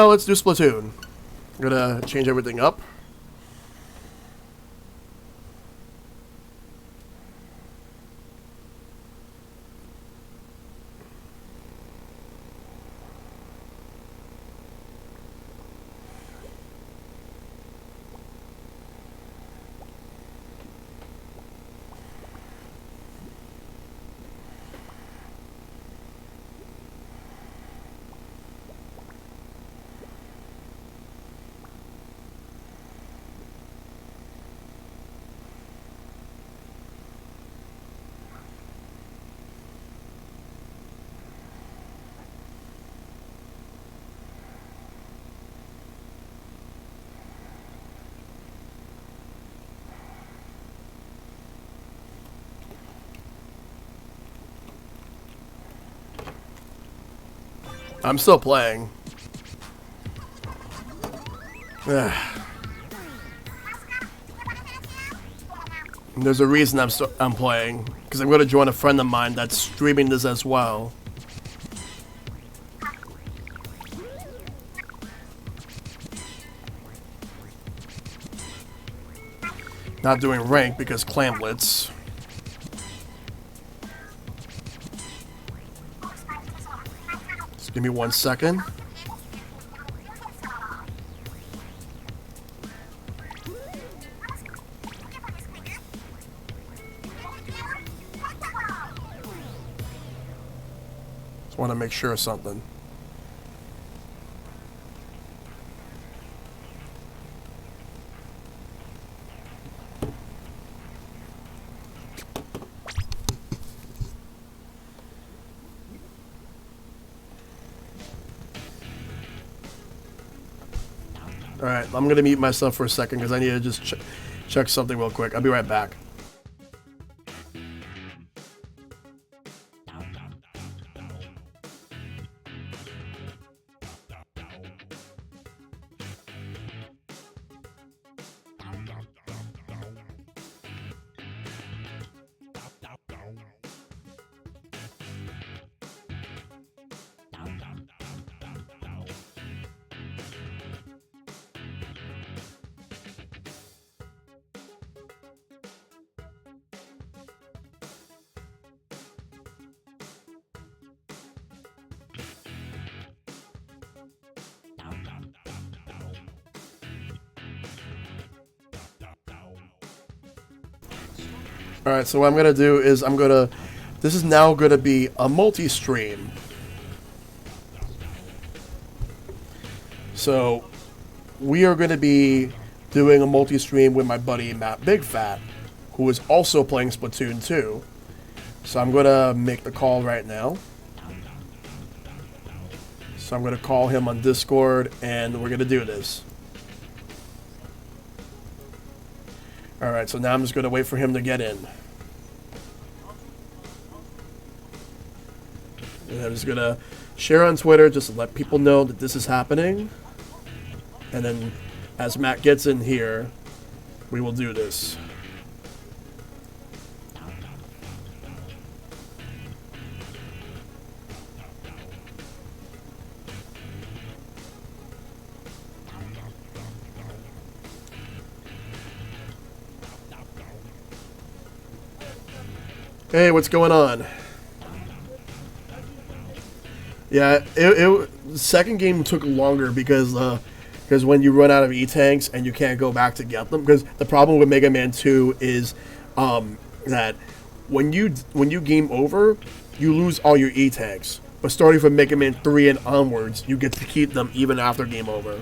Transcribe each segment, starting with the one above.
let's do Splatoon. I'm gonna change everything up. I'm still playing. There's a reason I'm playing, because I'm going to join a friend of mine that's streaming this as well. Not doing rank because clamblets. Just give me 1 second. Just want to make sure of something. Alright, I'm going to mute myself for a second because I need to just check something real quick. I'll be right back. Alright, so what I'm going to do is this is now going to be a multi-stream. So, we are going to be doing a multi-stream with my buddy Matt Bigfat, who is also playing Splatoon 2. So I'm going to make the call right now. So I'm going to call him on Discord, and we're going to do this. Alright, so now I'm just going to wait for him to get in. And I'm just going to share on Twitter just to let people know that this is happening. And then as Matt gets in here, we will do this. Hey, what's going on? Yeah, the second game took longer because when you run out of E-tanks and you can't go back to get them, because the problem with Mega Man 2 is that when you game over, you lose all your E-tanks. But starting from Mega Man 3 and onwards, you get to keep them even after game over.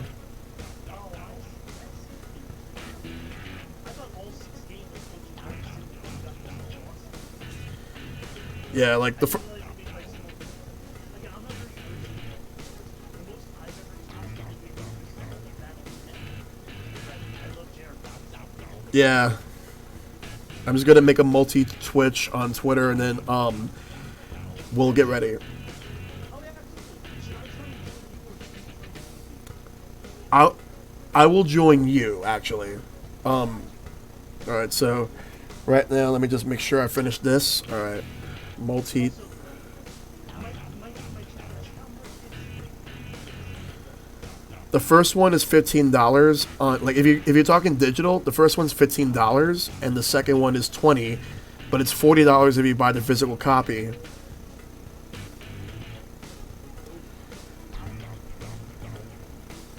Yeah, like the yeah. I'm just gonna make a multi-Twitch on Twitter, and then we'll get ready. I will join you actually. All right, so right now let me just make sure I finish this. All right, multi. The first one is $15 on, like, if you're talking digital, the first one's $15 and the second one is 20, but it's $40 if you buy the physical copy.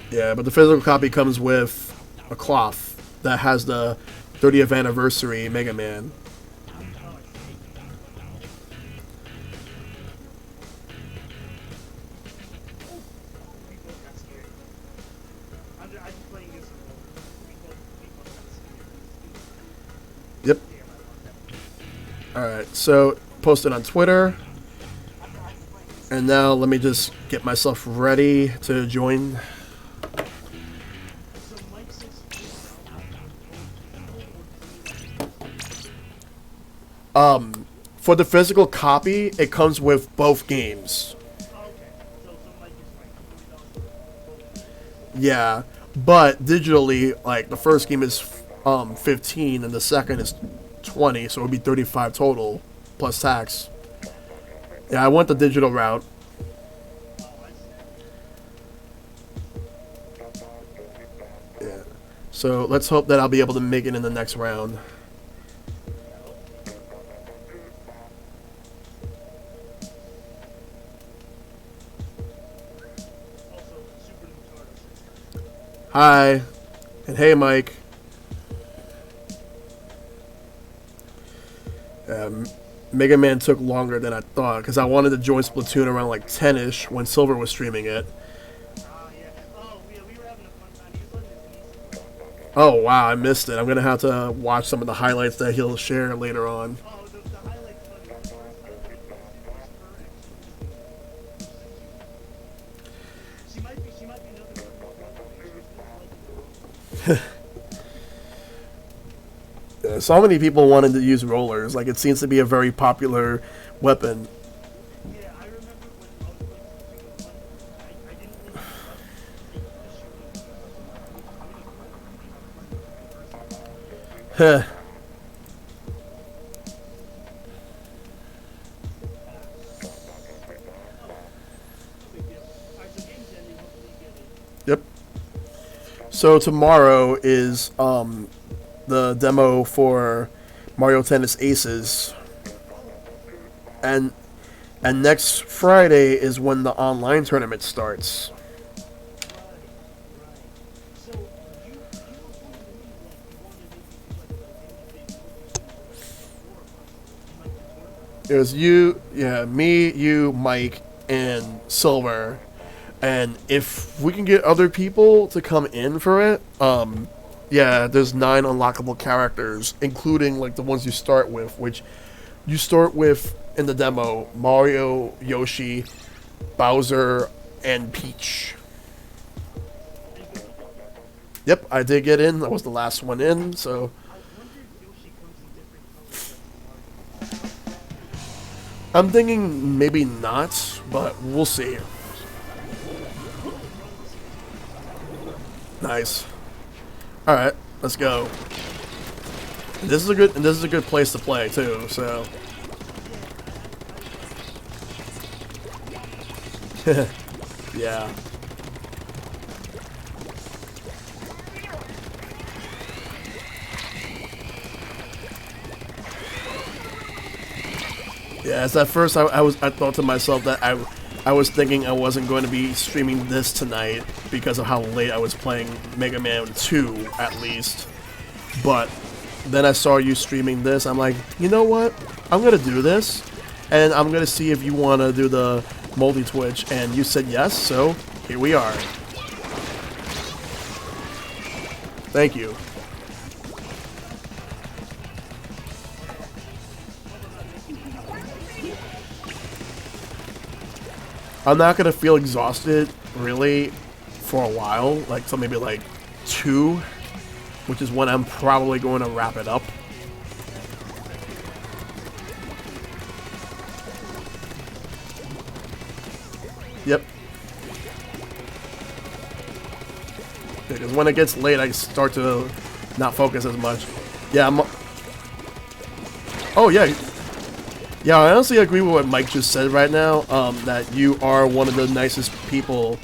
Yeah, but the physical copy comes with a cloth that has the 30th anniversary Mega Man. Yep. Alright, so posted on Twitter. And now let me just get myself ready to join. For the physical copy, it comes with both games. Yeah, but digitally, like, the first game is 15 and the second is 20, so it would be 35 total plus tax. Yeah, I went the digital route. Yeah. So let's hope that I'll be able to make it in the next round. Hi. And hey, Mike. Mega Man took longer than I thought because I wanted to join Splatoon around like 10-ish when Silver was streaming it. Oh wow, I missed it. I'm gonna have to watch some of the highlights that he'll share later on. So many people wanted to use rollers. Like, it seems to be a very popular weapon. Huh. Yep. So tomorrow is the demo for Mario Tennis Aces, and next Friday is when the online tournament starts. It was you, yeah, me, you, Mike, and Silver, and if we can get other people to come in for it, yeah, there's 9 unlockable characters, including like the ones you start with, which you start with in the demo: Mario, Yoshi, Bowser, and Peach. Yep, I did get in. I was the last one in, so. I'm thinking maybe not, but we'll see. Nice. All right, let's go. This is a good place to play too. So. Yeah. Yeah, as at first I thought to myself that I was thinking I wasn't going to be streaming this tonight because of how late I was playing Mega Man 2 at least. But then I saw you streaming this. I'm like, you know what? I'm gonna do this, and I'm gonna see if you want to do the multi-Twitch. And you said yes, so here we are. Thank you. I'm not gonna feel exhausted really for a while, like till maybe like 2, which is when I'm probably going to wrap it up. Yep. Because when it gets late, I start to not focus as much. Yeah, oh yeah. Yeah, I honestly agree with what Mike just said right now, that you are one of the nicest people.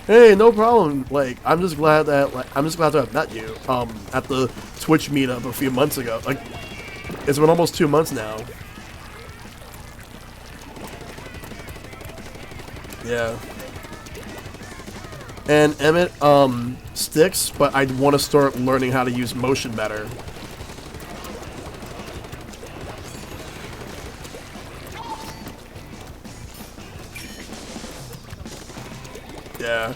Hey, no problem. Like, I'm just glad that I'm just glad to have met you. At the Twitch meetup a few months ago. Like, it's been almost 2 months now. Yeah. And Emmett, sticks, but I want to start learning how to use motion better. Yeah.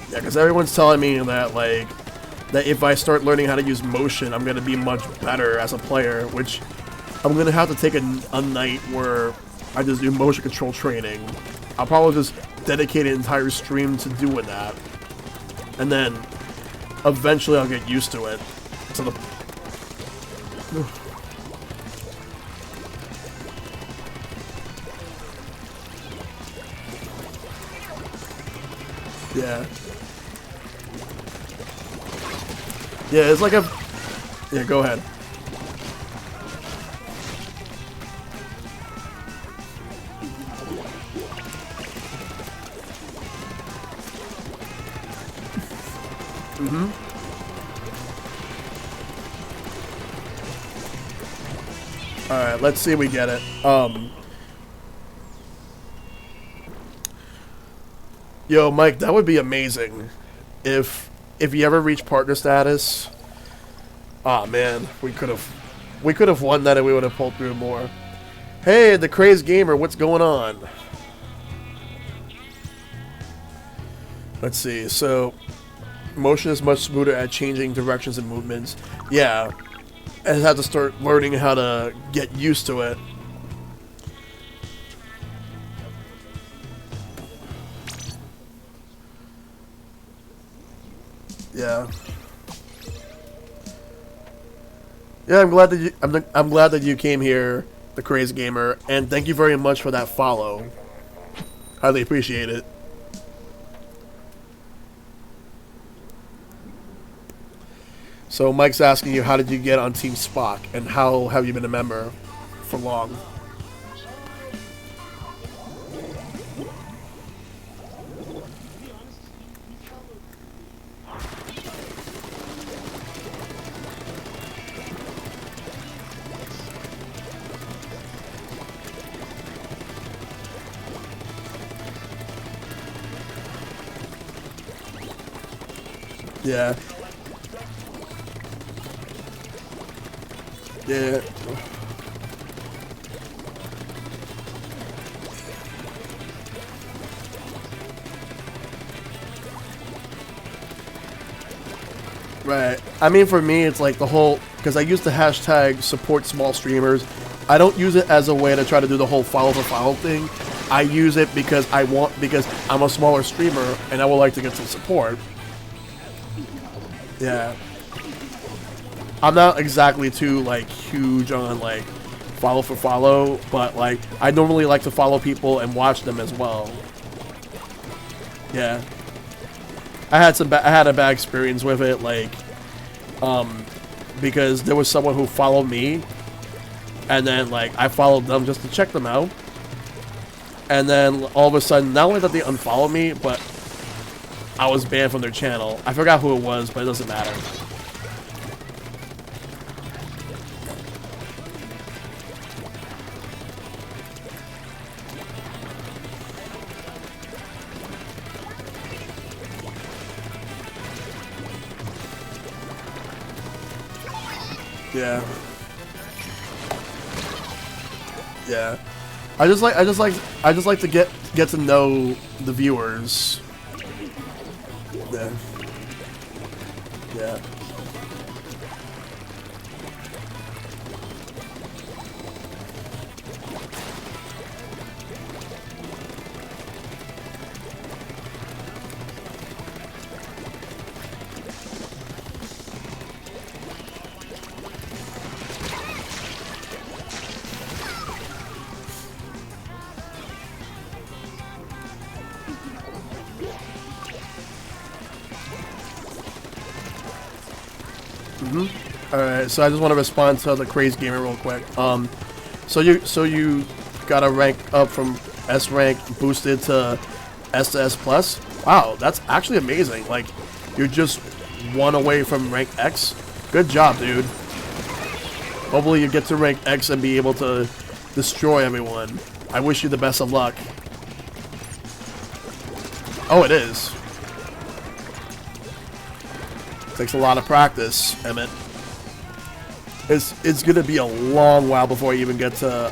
Yeah, because everyone's telling me that, like, that if I start learning how to use motion, I'm going to be much better as a player, which I'm going to have to take a night where I just do motion control training. I'll probably just dedicate an entire stream to doing that. And then, eventually I'll get used to it. So the... Yeah. Yeah, it's like a... Yeah, go ahead. Alright, let's see if we get it. Yo, Mike, that would be amazing if you ever reach partner status. Aw, man, we could have won that and we would have pulled through more. Hey, the Crazed Gamer, what's going on? Let's see. So, motion is much smoother at changing directions and movements. Yeah, I have to start learning how to get used to it. Yeah. Yeah, I'm glad that I'm glad that you came here, the Crazed Gamer, and thank you very much for that follow. Highly appreciate it. So Mike's asking you, how did you get on Team Spock, and how have you been a member for long? Yeah. Yeah. Right. I mean, for me, it's like the whole... Because I use the hashtag support small streamers. I don't use it as a way to try to do the whole follow for follow thing. I use it because because I'm a smaller streamer and I would like to get some support. Yeah. I'm not exactly too, like, huge on, like, follow for follow, but, like, I normally like to follow people and watch them as well. Yeah. I had a bad experience with it, like, because there was someone who followed me, and then, like, I followed them just to check them out, and then all of a sudden, not only did they unfollow me, but I was banned from their channel. I forgot who it was, but it doesn't matter. Yeah. Yeah. I just like to get to know the viewers. Yeah. Yeah. Alright, so I just want to respond to the Crazed Gamer real quick. So you got to rank up from S rank boosted to S to S plus. Wow, that's actually amazing. Like, you're just one away from rank X. Good job, dude. Hopefully you get to rank X and be able to destroy everyone. I wish you the best of luck. Oh, it is. Takes a lot of practice, Emmett. It's gonna be a long while before you even get to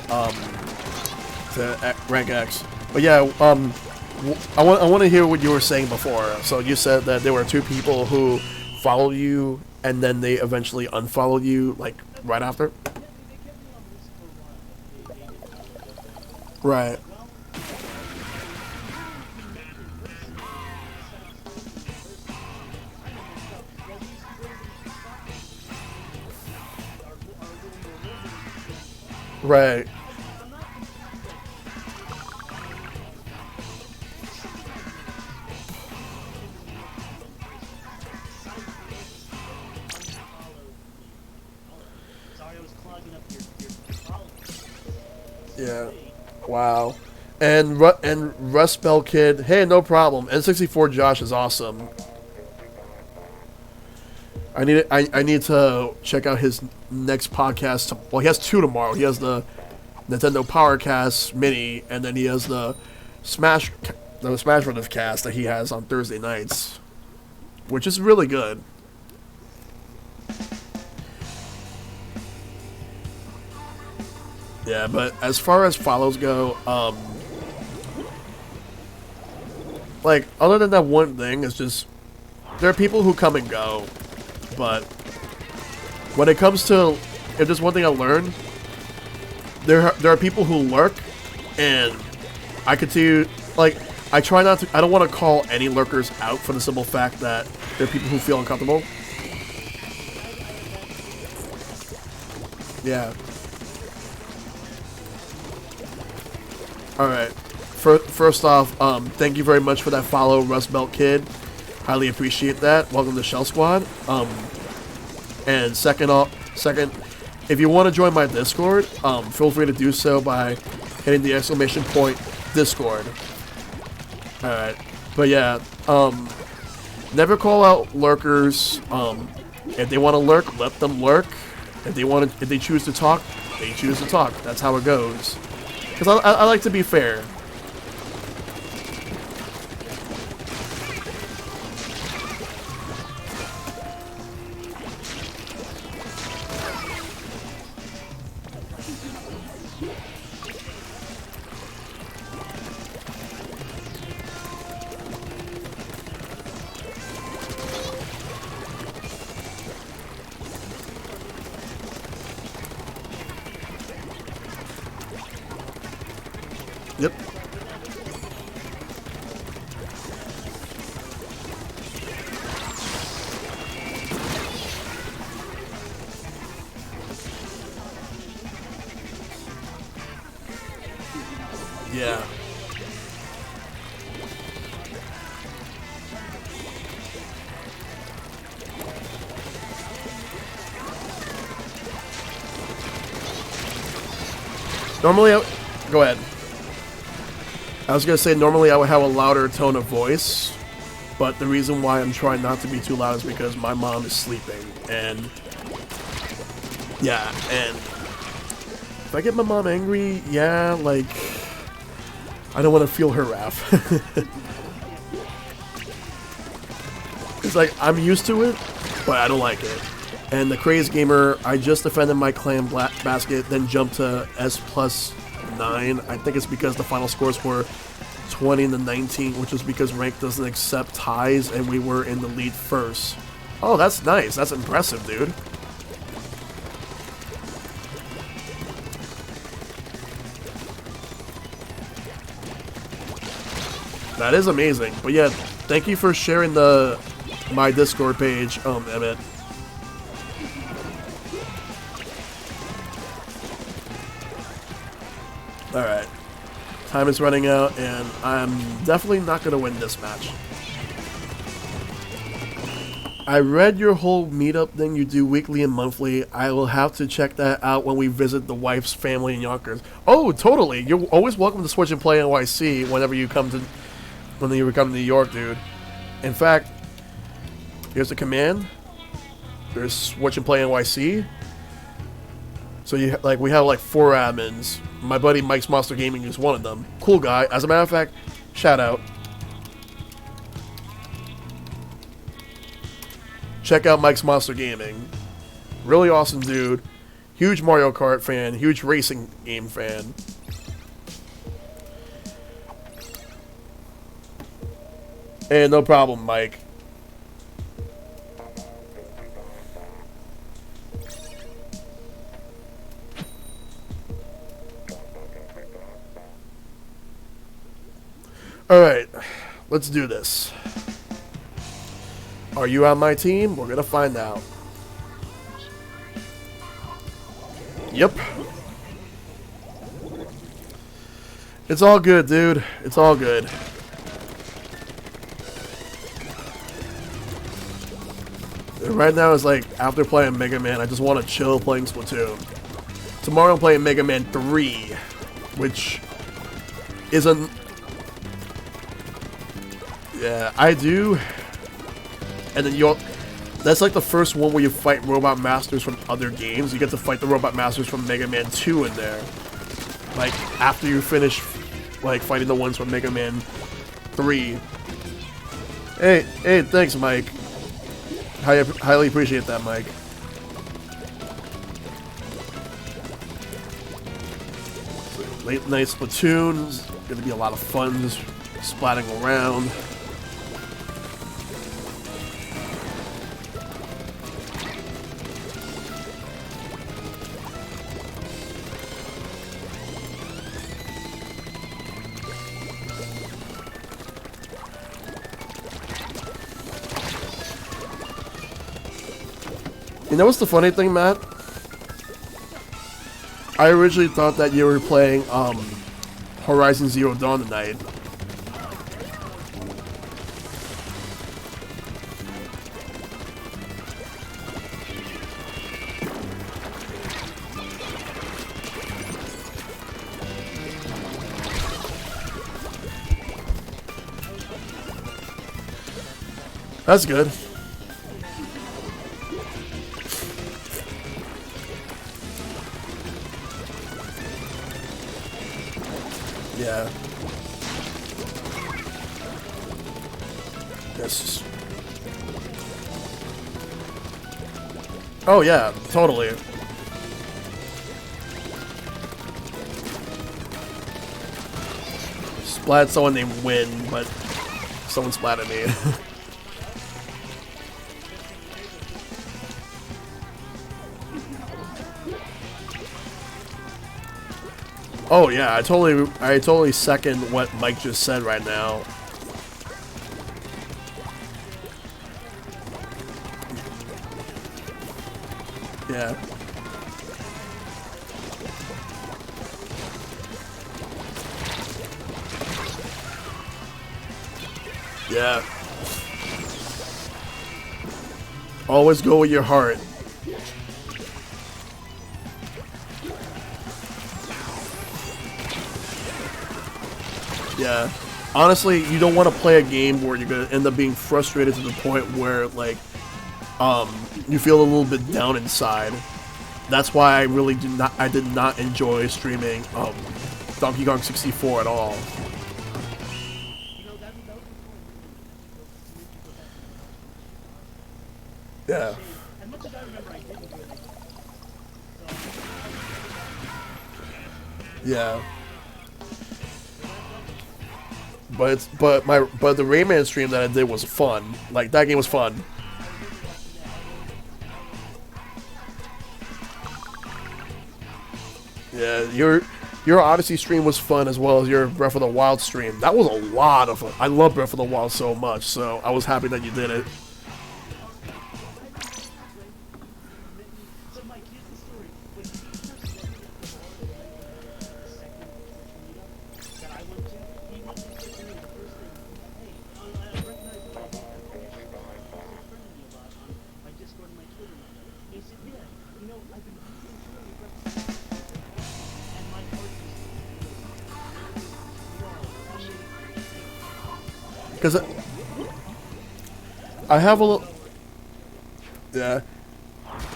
rank X. But yeah, I want to hear what you were saying before. So you said that there were 2 people who followed you and then they eventually unfollowed you, like right after. Right. Right. Yeah. Wow. And Rust Bell Kid, hey, no problem. N64 Josh is awesome. I need to check out his next podcast. Well, he has 2 tomorrow. He has the Nintendo Powercast Mini, and then he has the Smash Brothers cast that he has on Thursday nights, which is really good. Yeah, but as far as follows go, like, other than that one thing, it's just, there are people who come and go, but when it comes to, if there's one thing I learned, there are people who lurk, and I continue, like, I try not to, I don't want to call any lurkers out for the simple fact that there are people who feel uncomfortable. Yeah. Alright. First off, thank you very much for that follow, Rust Belt Kid. Highly appreciate that. Welcome to Shell Squad. And second, if you want to join my Discord, feel free to do so by hitting the exclamation point Discord. Alright. But yeah, never call out lurkers. If they want to lurk, let them lurk. If they choose to talk, they choose to talk. That's how it goes. Because I like to be fair. Yep. Yeah. Normally, go ahead. I was going to say, normally I would have a louder tone of voice, but the reason why I'm trying not to be too loud is because my mom is sleeping, and yeah, and if I get my mom angry, yeah, like, I don't want to feel her wrath. It's like, I'm used to it, but I don't like it. And the Crazed Gamer, I just defended my clan basket, then jumped to S+9. I think it's because the final scores were 20-19, which is because rank doesn't accept ties, and we were in the lead first. Oh, that's nice. That's impressive, dude. That is amazing. But yeah, thank you for sharing my Discord page, Emmett. Alright. Time is running out, and I'm definitely not going to win this match. I read your whole meetup thing you do weekly and monthly. I will have to check that out when we visit the wife's family in Yonkers. Oh, totally. You're always welcome to Switch and Play NYC whenever you come to New York, dude. In fact, here's the command. There's Switch and Play NYC. So we have like 4 admins. My buddy Mike's Monster Gaming is one of them. Cool guy. As a matter of fact, shout out. Check out Mike's Monster Gaming. Really awesome dude. Huge Mario Kart fan. Huge racing game fan. Hey, no problem, Mike. Alright, let's do this. Are you on my team? We're gonna find out. Yep. It's all good, dude. It's all good. Right now is like, after playing Mega Man, I just want to chill playing Splatoon. Tomorrow I'm playing Mega Man 3, which isn't... Yeah, I do. And then that's like the first one where you fight Robot Masters from other games. You get to fight the Robot Masters from Mega Man 2 in there. Like, after you finish, like, fighting the ones from Mega Man 3. Hey, thanks, Mike. Highly appreciate that, Mike. Late night Splatoon's gonna be a lot of fun, just splatting around. You know what's the funny thing, Matt? I originally thought that you were playing Horizon Zero Dawn tonight. That's good. Yeah. Yes. Oh yeah, totally. Splat someone named Win, but someone splatted me. Oh yeah, I totally second what Mike just said right now. Yeah. Yeah. Always go with your heart. Yeah. Honestly, you don't want to play a game where you're going to end up being frustrated to the point where, like, you feel a little bit down inside. That's why I did not enjoy streaming Donkey Kong 64 at all. Yeah. Yeah. But the Rayman stream that I did was fun. Like, that game was fun. Yeah, your Odyssey stream was fun as well as your Breath of the Wild stream. That was a lot of fun. I love Breath of the Wild so much, so I was happy that you did it. because I have a little. Yeah.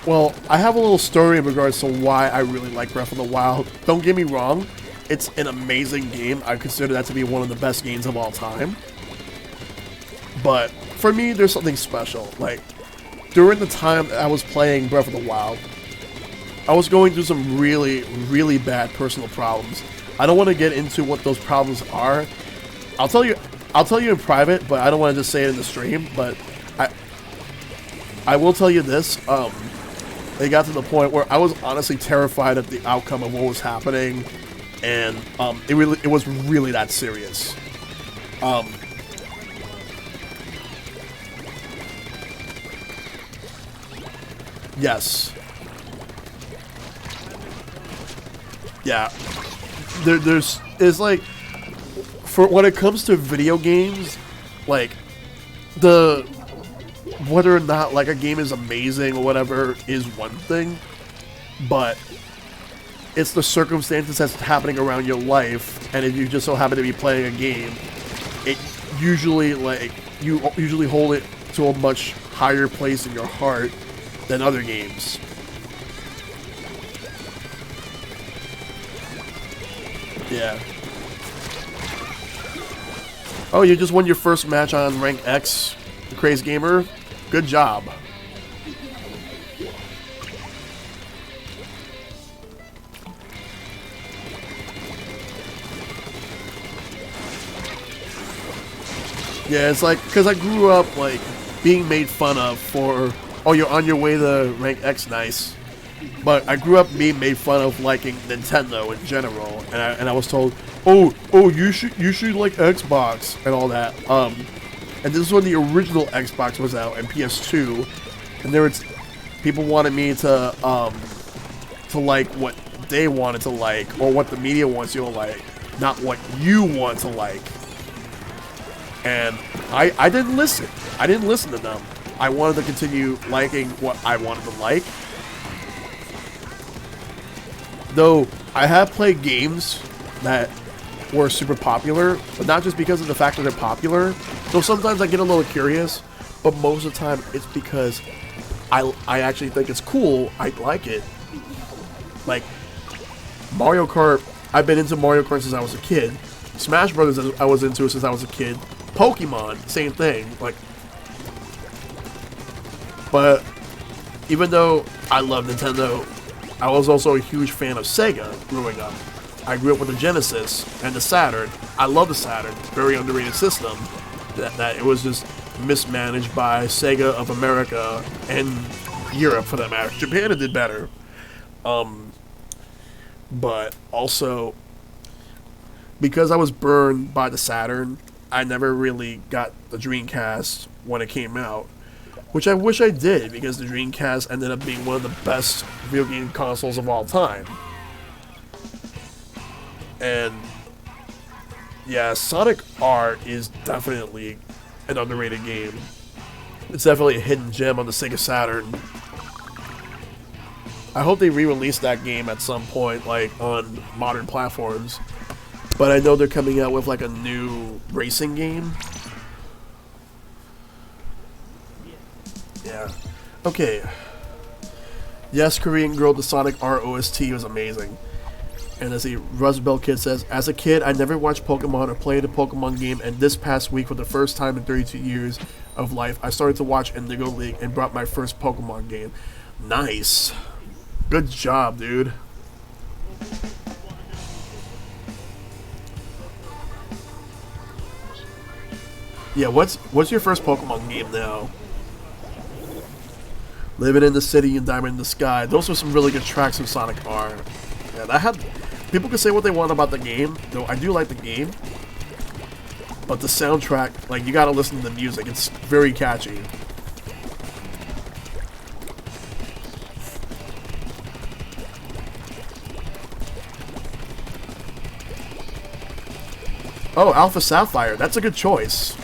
Well, I have a little story in regards to why I really like Breath of the Wild. Don't get me wrong, it's an amazing game. I consider that to be one of the best games of all time. But for me, there's something special. Like, during the time that I was playing Breath of the Wild, I was going through some really, really bad personal problems. I don't want to get into what those problems are. I'll tell you in private, but I don't want to just say it in the stream. But I will tell you this. It got to the point where I was honestly terrified of the outcome of what was happening, and it was really that serious. Yes. Yeah. It's like, for when it comes to video games, like, whether or not, like, a game is amazing or whatever is one thing, but it's the circumstances that's happening around your life, and if you just so happen to be playing a game, it usually, like, you usually hold it to a much higher place in your heart than other games. Yeah. Oh, you just won your first match on Rank X, the Crazed Gamer? Good job. Yeah, it's like, because I grew up, like, being made fun of for, oh, you're on your way to Rank X, nice. But I grew up being made fun of liking Nintendo in general, and I was told, oh, you should like Xbox and all that. And this is when the original Xbox was out and PS2, and there was people wanted me to like what they wanted to like, or what the media wants you to like, not what you want to like. And I didn't listen. I didn't listen to them. I wanted to continue liking what I wanted to like. Though I have played games that were super popular, but not just because of the fact that they're popular. So sometimes I get a little curious, but most of the time it's because I actually think it's cool. I like it. Like Mario Kart, I've been into Mario Kart since I was a kid. Smash Brothers I was into since I was a kid. Pokemon, same thing. Like, but even though I love Nintendo, I was also a huge fan of Sega growing up. I grew up with the Genesis and the Saturn. I love the Saturn. Very underrated system. That it was just mismanaged by Sega of America and Europe, for that matter. Japan did better. But also, because I was burned by the Saturn, I never really got the Dreamcast when it came out. Which I wish I did, because the Dreamcast ended up being one of the best video game consoles of all time. And yeah, Sonic R is definitely an underrated game. It's definitely a hidden gem on the Sega Saturn. I hope they re-release that game at some point, like on modern platforms. But I know they're coming out with like a new racing game. Yeah. Okay. Yes, Korean Girl, the Sonic R OST was amazing. And as the Rosabelle Kid says, as a kid, I never watched Pokemon or played a Pokemon game, and this past week, for the first time in 32 years of life, I started to watch Indigo League and brought my first Pokemon game. Nice. Good job, dude. Yeah, what's your first Pokemon game now? Living in the City and Diamond in the Sky. Those are some really good tracks of Sonic R. Yeah, that had... People can say what they want about the game, though I do like the game. But the soundtrack, like, you gotta listen to the music. It's very catchy. Oh, Alpha Sapphire. That's a good choice.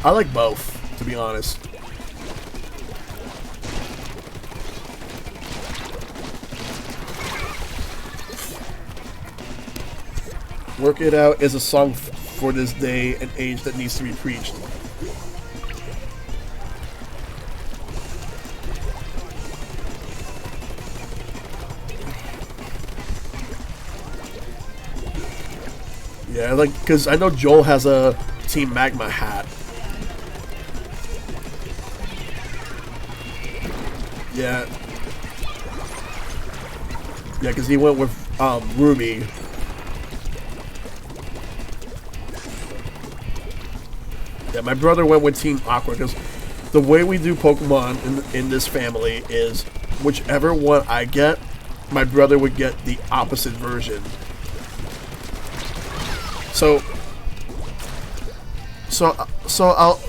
I like both, to be honest. Work It Out is a song for this day and age that needs to be preached. Yeah, like, because I know Joel has a Team Magma hat. Yeah. Yeah, because he went with Ruby. Yeah, my brother went with Team Aqua because the way we do Pokemon in this family is whichever one I get, my brother would get the opposite version. So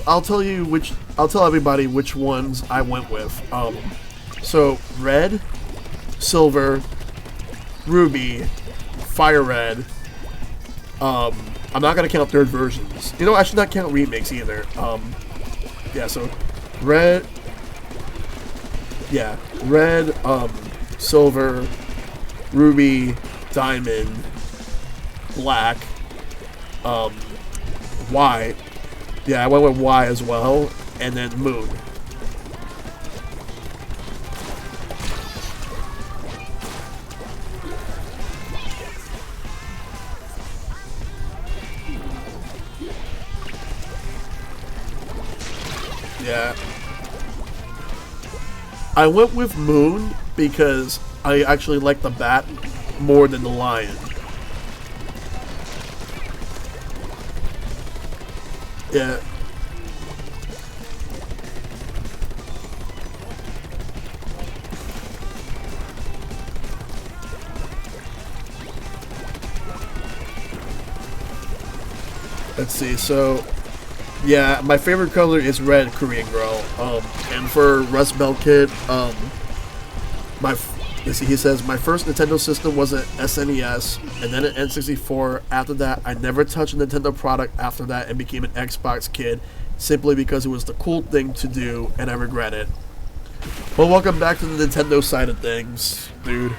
I'll tell you I'll tell everybody which ones I went with. So Red, Silver, Ruby, Fire Red. I'm not gonna count third versions. You know, I should not count remakes either. Yeah. So Red. Yeah, Red, Silver, Ruby, Diamond, Black. Y. Yeah, I went with Y as well, and then Moon. Yeah. I went with Moon because I actually like the bat more than the lion. Yeah. Let's see, so yeah, my favorite color is red, Korean Girl. And for Russ Belkid, he says my first Nintendo system was an SNES and then an N64. After that, I never touched a Nintendo product after that and became an Xbox kid simply because it was the cool thing to do and I regret it. Well, welcome back to the Nintendo side of things, dude.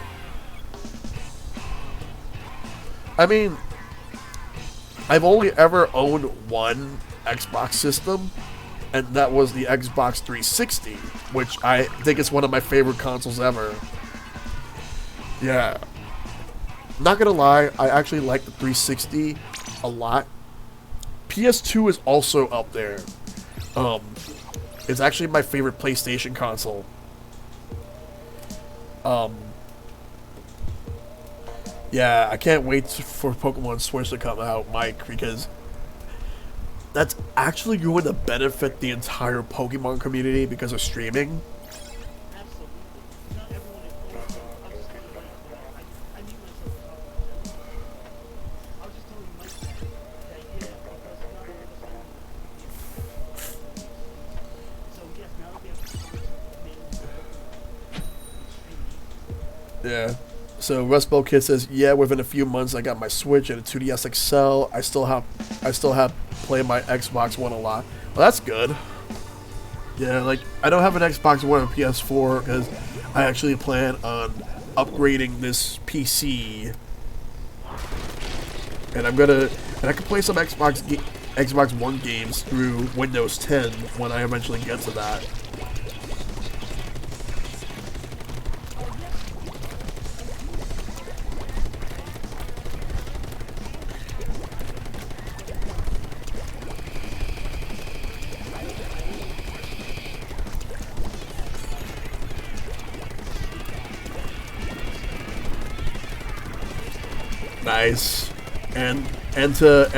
I mean, I've only ever owned one Xbox system, and that was the Xbox 360, which I think is one of my favorite consoles ever. Yeah. Not gonna lie, I actually like the 360 a lot. PS2 is also up there. It's actually my favorite PlayStation console. Yeah, I can't wait for Pokemon Switch to come out, Mike, because that's actually going to benefit the entire Pokemon community because of streaming. Yeah. So Rustbell Kid says, yeah, within a few months I got my Switch and a 2DS XL. I still have played my Xbox One a lot. Well, that's good. Yeah, like I don't have an Xbox One or PS4 because I actually plan on upgrading this PC. And I can play some Xbox One games through Windows 10 when I eventually get to that. Nice. And to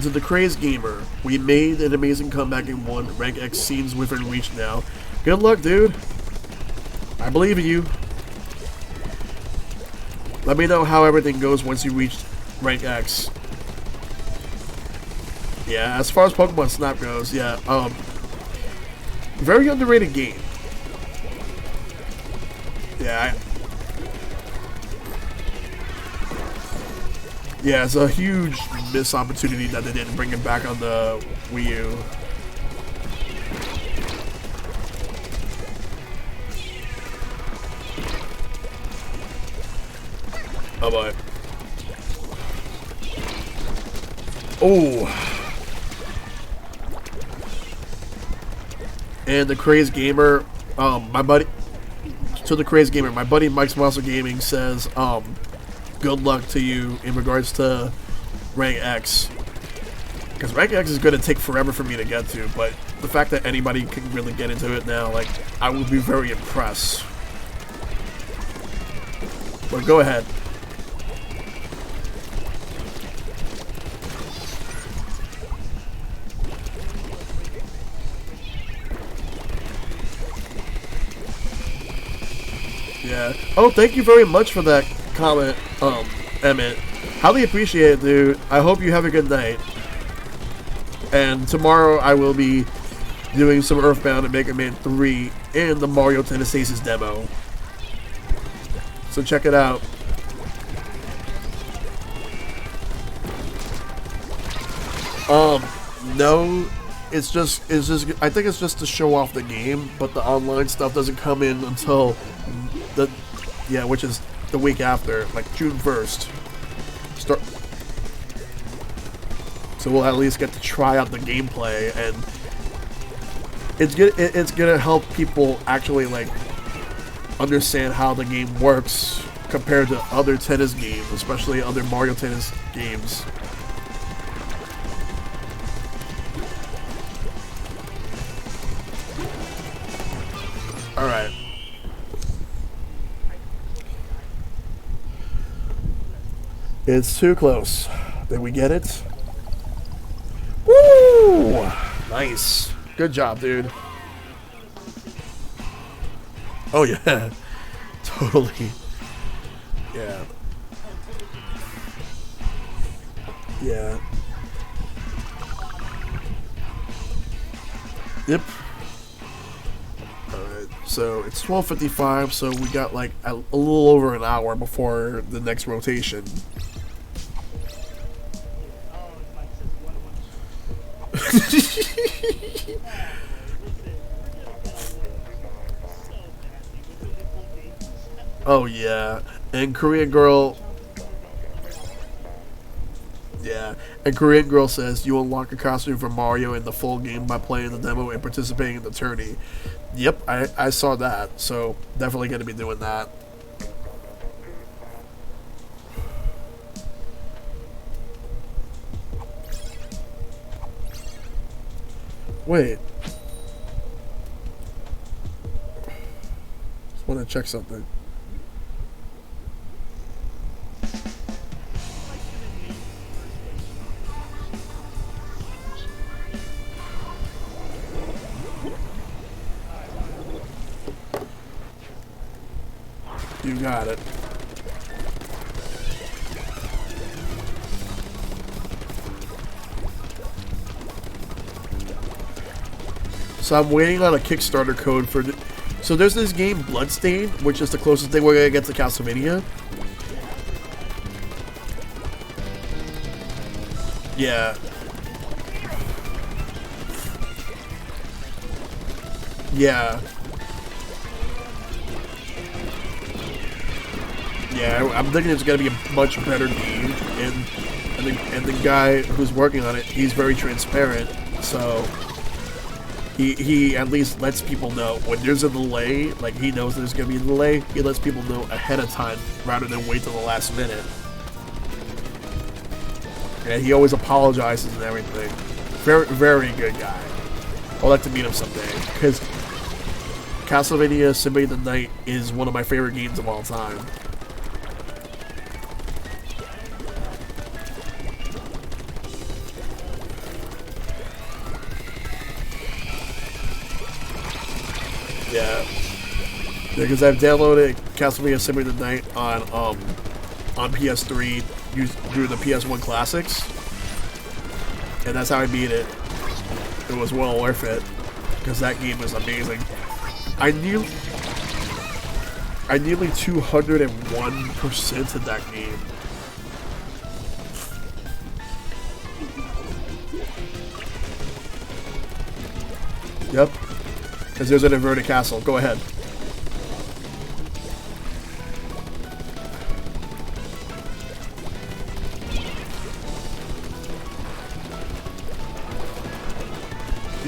the Craze Gamer, we made an amazing comeback and won. Rank X seems within reach now. Good luck, dude. I believe in you. Let me know how everything goes once you reach Rank X. Yeah, as far as Pokemon Snap goes, yeah, very underrated game. Yeah, yeah, it's a huge missed opportunity that they didn't bring it back on the Wii U. Oh boy. Oh. And the Crazed Gamer, my buddy, to the Crazed Gamer, my buddy Mike's Monster Gaming says, good luck to you in regards to rank X. Because rank X is going to take forever for me to get to, but the fact that anybody can really get into it now, like, I would be very impressed. But go ahead. Yeah. Oh, thank you very much for that comment, Emmett. Highly appreciate it, dude. I hope you have a good night. And tomorrow I will be doing some Earthbound and Mega Man 3 and the Mario Tennis Aces demo. So check it out. No, it's just I think it's just to show off the game, but the online stuff doesn't come in until which is the week after, like June 1st. So we'll at least get to try out the gameplay, and it's gonna help people actually like understand how the game works compared to other tennis games, especially other Mario Tennis games. All right. It's too close. Did we get it? Woo! Nice. Good job, dude. Oh, yeah. Totally. Yeah. Yeah. Yep. Alright, so it's 12:55, so we got like a little over an hour before the next rotation. Oh yeah, and Korean Girl. Yeah, and Korean Girl says you unlock a costume for Mario in the full game by playing the demo and participating in the tourney. Yep, I saw that, so definitely going to be doing that. Wait. Just want to check something. You got it. So I'm waiting on a Kickstarter code for... So there's this game, Bloodstained, which is the closest thing we're going to get to Castlevania. Yeah. Yeah. Yeah, I'm thinking it's going to be a much better game, and the guy who's working on it, he's very transparent, so he at least lets people know when there's a delay, like he knows there's going to be a delay, he lets people know ahead of time rather than wait till the last minute. And he always apologizes and everything. Very, very good guy. I'd like to meet him someday, because Castlevania Symphony of the Night is one of my favorite games of all time. Yeah, because I've downloaded Castlevania Symphony of the Night on PS3 through the PS1 Classics, and that's how I beat it. It was well worth it because that game is amazing. I nearly 201% of that game. Yep. Because there's an inverted castle. Go ahead.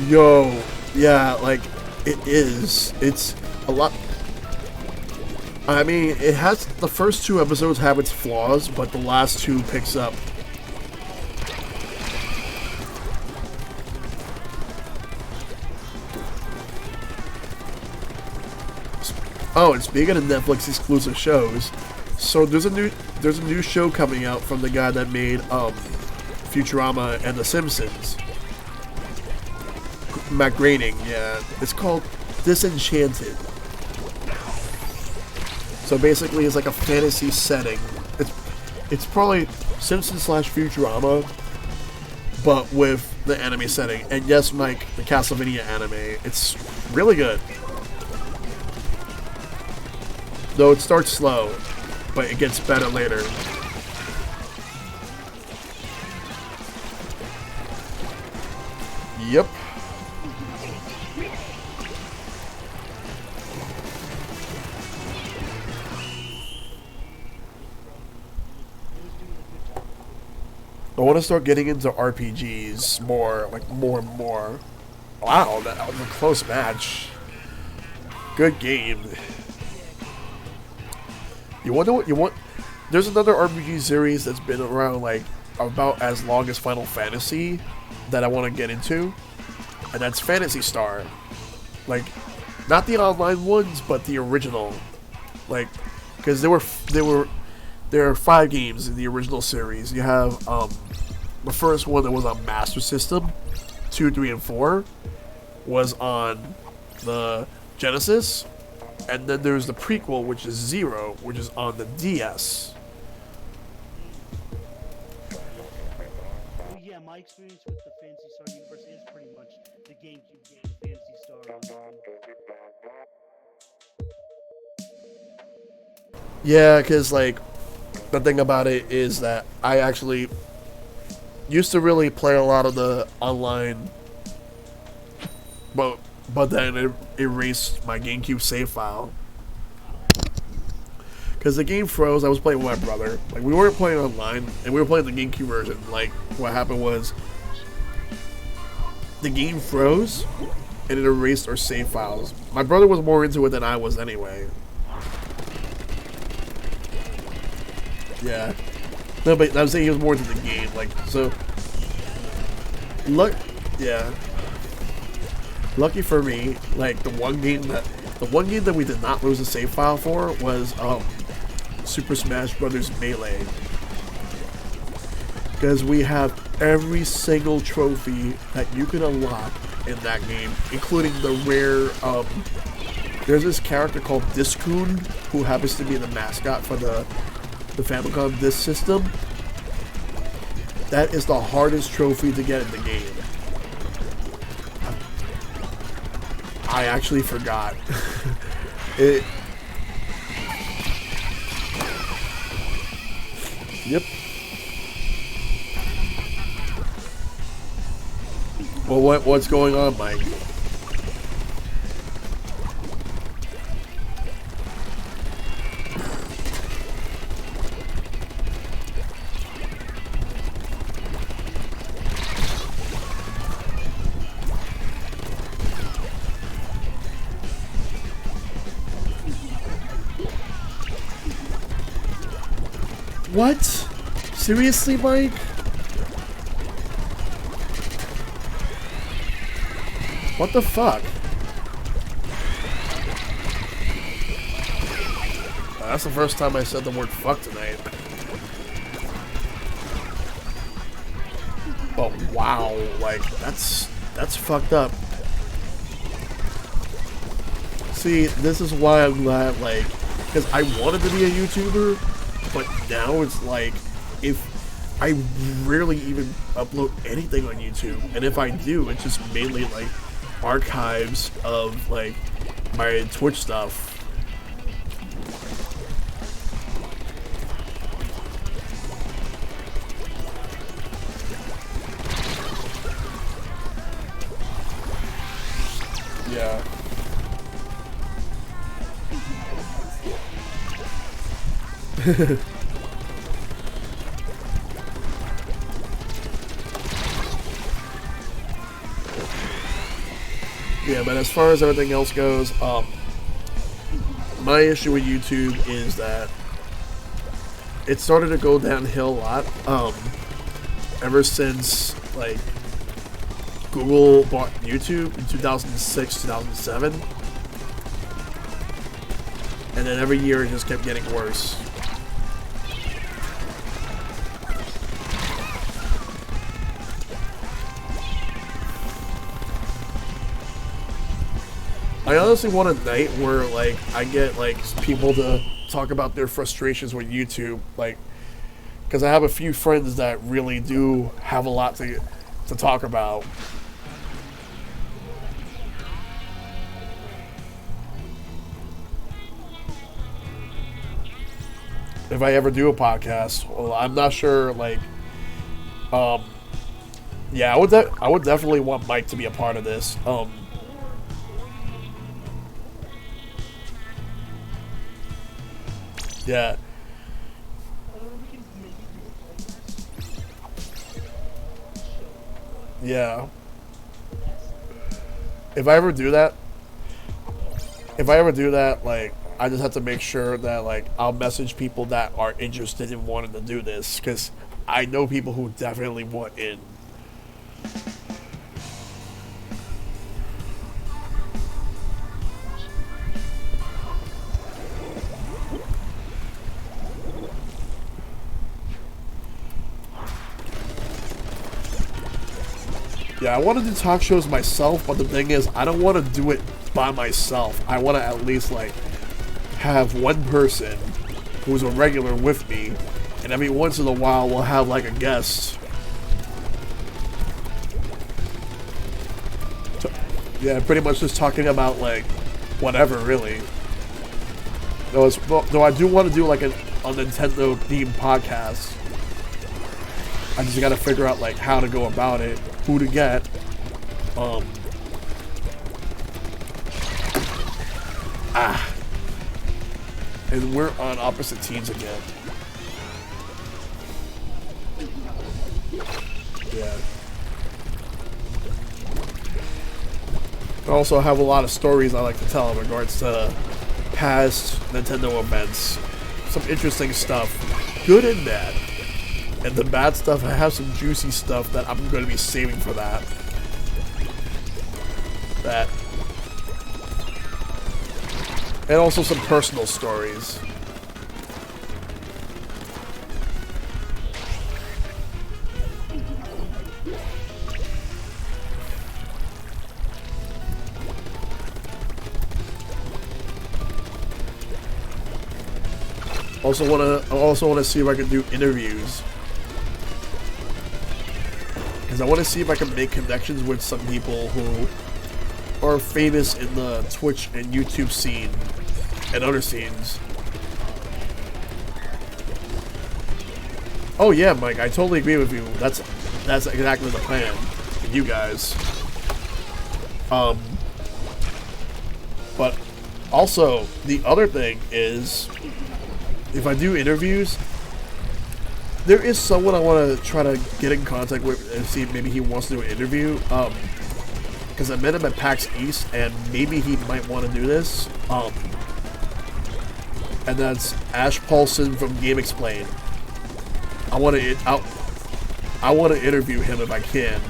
Yo, yeah, like it is. It's a lot. I mean, it has the first two episodes have its flaws, but the last two picks up. Oh, and speaking of Netflix exclusive shows, so there's a new show coming out from the guy that made Futurama and The Simpsons. Matt Groening, yeah. It's called Disenchanted. So basically, it's like a fantasy setting. It's probably Simpsons slash Futurama, but with the anime setting. And yes, Mike, the Castlevania anime. It's really good. Though it starts slow, but it gets better later. Yep. I want to start getting into RPGs more, like more and more. Wow, that was a close match. Good game. You wonder what you want? There's another RPG series that's been around like about as long as Final Fantasy that I want to get into, and that's Phantasy Star. Like, not the online ones, but the original. Like, because there are 5 games in the original series. You have the first one that was on Master System, 2, 3, and 4 was on the Genesis, and then there's the prequel, which is 0, which is on the DS. Well, yeah, my experience with the Phantasy Star universe is pretty much the GameCube game, Phantasy Star. Yeah, because like the thing about it is that I actually used to really play a lot of the online, but then it erased my GameCube save file because the game froze. I was playing with my brother. Like, we weren't playing online, and we were playing the GameCube version. Like, what happened was the game froze and it erased our save files. My brother was more into it than I was anyway. Yeah. No, but I'm saying he was more into the game. Like, so look, yeah. Lucky for me, like the one game that we did not lose a save file for was Super Smash Brothers Melee, because we have every single trophy that you can unlock in that game, including the rare. There's this character called Discoon who happens to be the mascot for the Famicom Disk System. That is the hardest trophy to get in the game. I actually forgot. It. Yep. Well, what's going on, Mike? What? Seriously, Mike? What the fuck? That's the first time I said the word fuck tonight. But wow, like, that's fucked up. See, this is why I'm glad, like, because I wanted to be a YouTuber, but now it's like, if I rarely even upload anything on YouTube, and if I do, it's just mainly like archives of like my Twitch stuff. Yeah. Yeah, but as far as everything else goes, my issue with YouTube is that it started to go downhill a lot. Ever since like Google bought YouTube in 2006, 2007, and then every year it just kept getting worse. I honestly want a night where like I get like people to talk about their frustrations with YouTube, like, because I have a few friends that really do have a lot to talk about. If I ever do a podcast, well, I'm not sure. Like, yeah, I would definitely want Mike to be a part of this. Yeah. Yeah. If I ever do that, like, I just have to make sure that, like, I'll message people that are interested in wanting to do this, because I know people who definitely want in. Yeah, I want to do talk shows myself, but the thing is, I don't want to do it by myself. I want to at least, like, have one person who's a regular with me, and every once in a while we'll have, like, a guest. Yeah, pretty much just talking about, like, whatever, really. Though I do want to do, like, a Nintendo-themed podcast. I just gotta figure out, like, how to go about it, who to get. And we're on opposite teams again. Yeah. I also have a lot of stories I like to tell in regards to past Nintendo events. Some interesting stuff, good and bad. And the bad stuff, I have some juicy stuff that I'm going to be saving for that. And also some personal stories. I also want to see if I can do interviews. Because I want to see if I can make connections with some people who are famous in the Twitch and YouTube scene and other scenes. Oh yeah, Mike, I totally agree with you. That's exactly the plan. And you guys. But also, the other thing is, if I do interviews, there is someone I want to try to get in contact with and see if maybe he wants to do an interview. Because I met him at PAX East, and maybe he might want to do this. And that's Ash Paulson from Game Explain. I want to interview him if I can.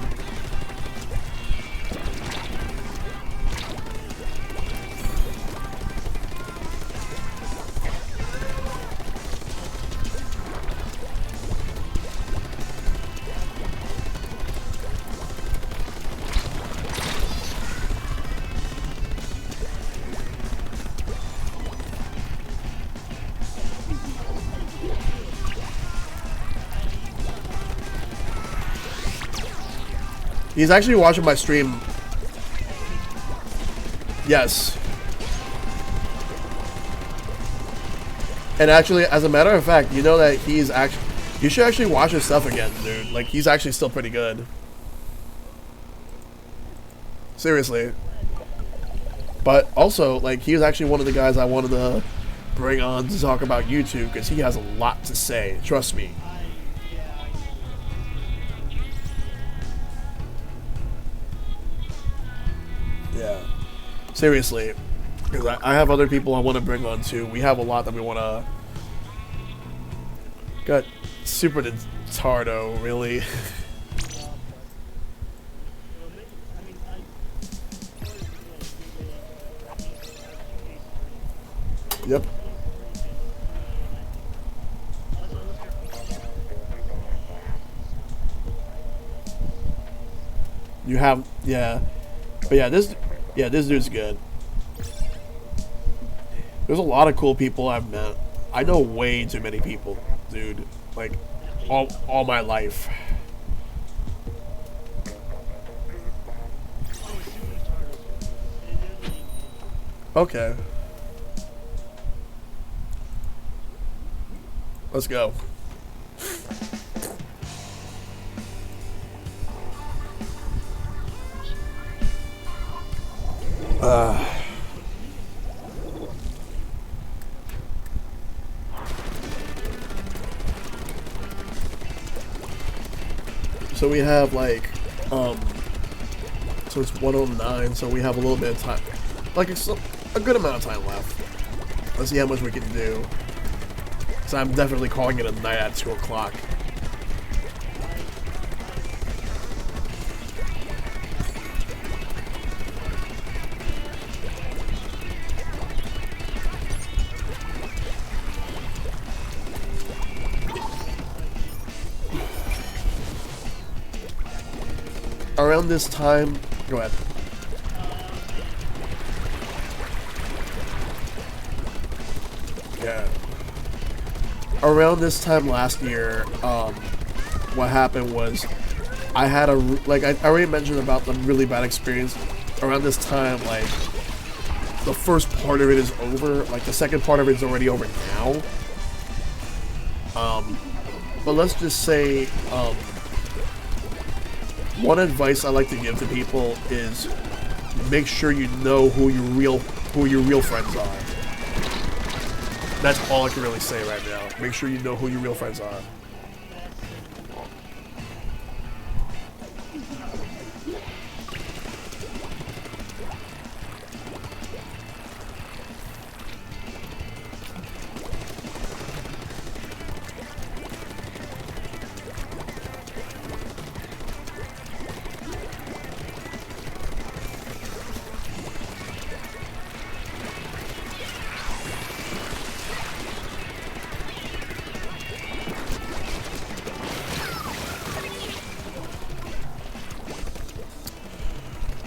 He's actually watching my stream. Yes. And actually, as a matter of fact, you know that he's actually... You should actually watch his stuff again, dude. Like, he's actually still pretty good. Seriously. But also, like, he was actually one of the guys I wanted to bring on to talk about YouTube, because he has a lot to say. Trust me. Yeah. Seriously, because I have other people I want to bring on too. We have a lot that we want to. Got Super Nintendo, really. Yep. You have, yeah, but this dude's good. There's a lot of cool people I've met. I know way too many people, dude. Like, all my life. Okay. Let's go. So we have like, so it's 109, so we have a little bit of time. Like, it's a good amount of time left. Let's see how much we can do. So I'm definitely calling it a night at 2 o'clock. Around this time, go ahead. Yeah. Around this time last year, what happened was I had like I already mentioned about the really bad experience. Around this time, like the first part of it is over. Like the second part of it is already over now. But let's just say, one advice I like to give to people is make sure you know who your real friends are. That's all I can really say right now. Make sure you know who your real friends are.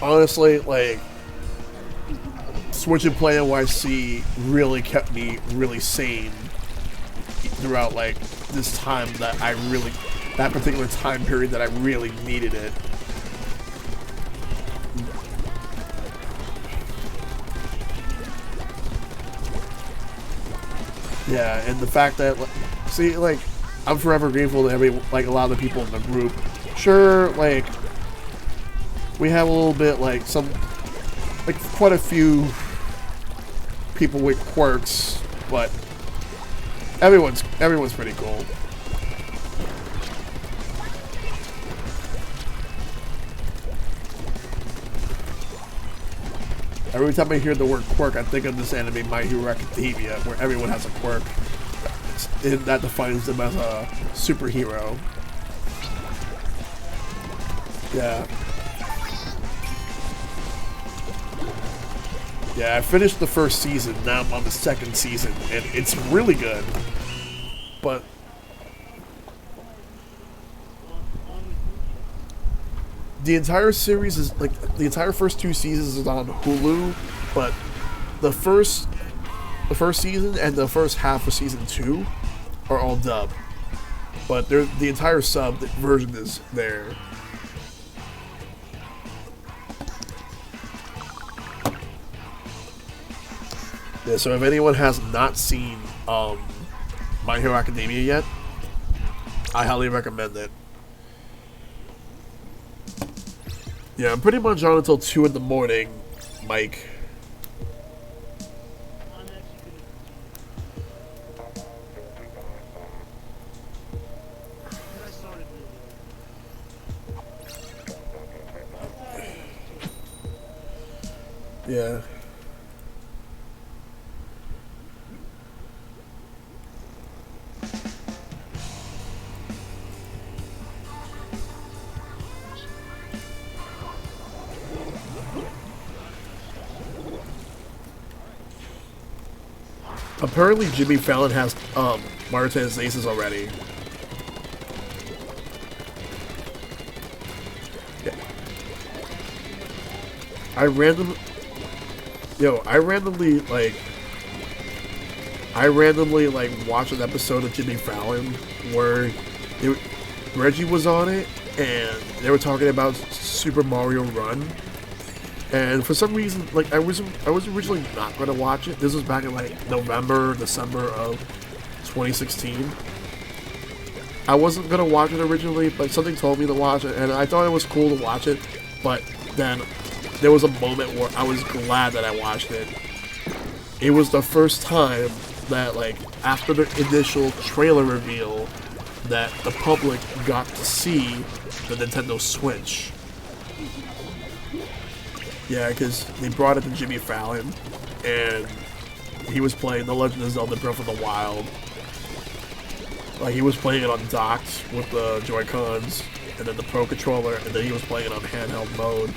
Honestly, like, Switch and Play NYC really kept me really sane throughout, like, this time that that particular time period that I really needed it. Yeah, and the fact that, see, like, I'm forever grateful to like, a lot of the people in the group. Sure, like, we have a little bit, like, quite a few people with quirks, but everyone's pretty cool. Every time I hear the word quirk, I think of this anime, My Hero Academia, where everyone has a quirk. That defines them as a superhero. Yeah. Yeah, I finished the first season, now I'm on the second season, and it's really good. But the entire series is, like, the entire first 2 seasons is on Hulu, but the first season and the first half of season 2 are all dubbed. But the entire sub version is there. Yeah, so if anyone has not seen My Hero Academia yet, I highly recommend it. Yeah, I'm pretty much on until 2 in the morning, Mike. Yeah. Apparently, Jimmy Fallon has Mario Tennis Aces already. Yeah. I randomly, I randomly like watched an episode of Jimmy Fallon where Reggie was on it, and they were talking about Super Mario Run. And for some reason, like I was originally not going to watch it. This was back in like November, December of 2016. I wasn't going to watch it originally, but something told me to watch it, and I thought it was cool to watch it. But then there was a moment where I was glad that I watched it. It was the first time that, like, after the initial trailer reveal, that the public got to see the Nintendo Switch. Yeah, because they brought it to Jimmy Fallon, and he was playing The Legend of Zelda Breath of the Wild. Like, he was playing it on docked with the Joy-Cons, and then the Pro Controller, and then he was playing it on handheld mode.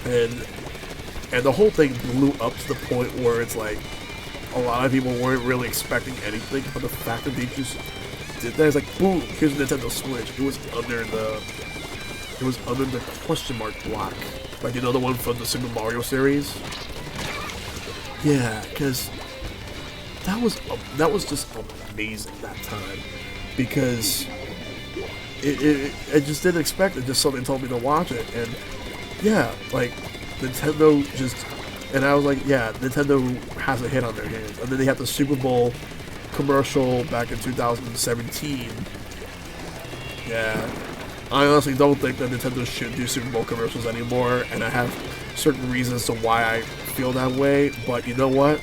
And the whole thing blew up to the point where it's like, a lot of people weren't really expecting anything, but the fact that they just did that is like, boom, here's a Nintendo Switch. It was under the question mark block. Like, you know, the one from the Super Mario series? Yeah, because that was just amazing that time. Because I just didn't expect it, just something told me to watch it. And yeah, like, Nintendo just, and I was like, yeah, Nintendo has a hit on their hands. And then they had the Super Bowl commercial back in 2017. Yeah. I honestly don't think that Nintendo should do Super Bowl commercials anymore, and I have certain reasons to why I feel that way, but you know what?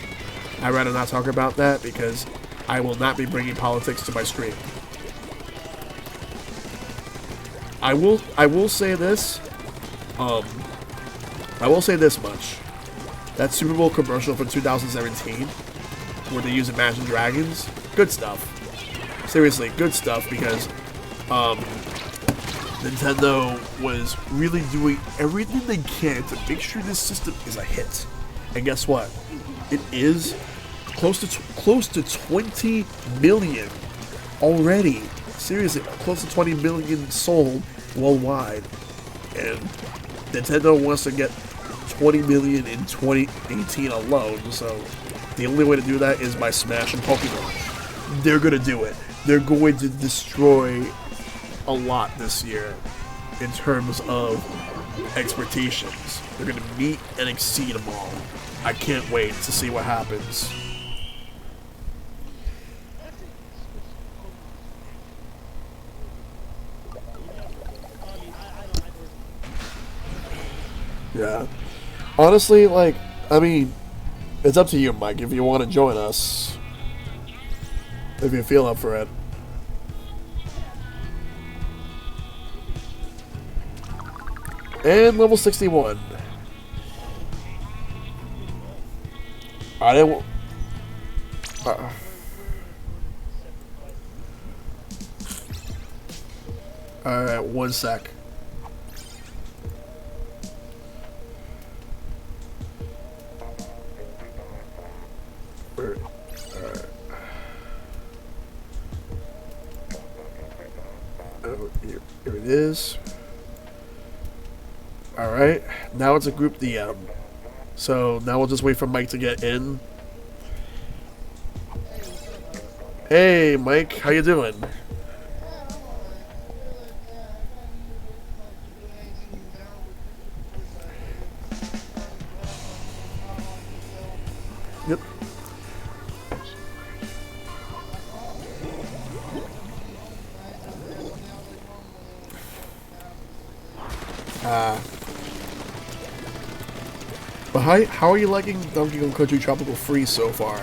I'd rather not talk about that because I will not be bringing politics to my stream. I will say this, I will say this much. That Super Bowl commercial from 2017, where they use Imagine Dragons, good stuff. Seriously, good stuff, because, Nintendo was really doing everything they can to make sure this system is a hit. And guess what? It is close to 20 million already. Seriously, close to 20 million sold worldwide. And Nintendo wants to get 20 million in 2018 alone. So the only way to do that is by smashing Pokemon. They're going to do it. They're going to destroy a lot this year in terms of expectations. They're going to meet and exceed them all. I can't wait to see what happens. Yeah. Honestly, like, I mean, it's up to you, Mike, if you want to join us. If you feel up for it. And level 61. I didn't. Alright, one sec. Alright. Oh, here it is. Alright, now it's a group DM. So now we'll just wait for Mike to get in. Hey Mike, how you doing? Yep. But how are you liking Donkey Kong Country Tropical Freeze so far?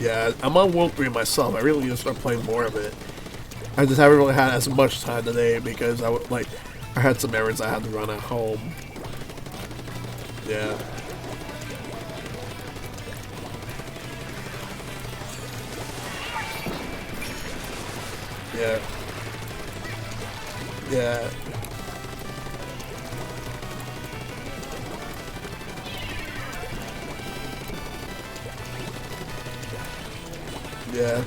Yeah, I'm on World 3 myself. I really need to start playing more of it. I just haven't really had as much time today because I had some errands I had to run at home. Yeah. Yeah. Yeah. Yeah.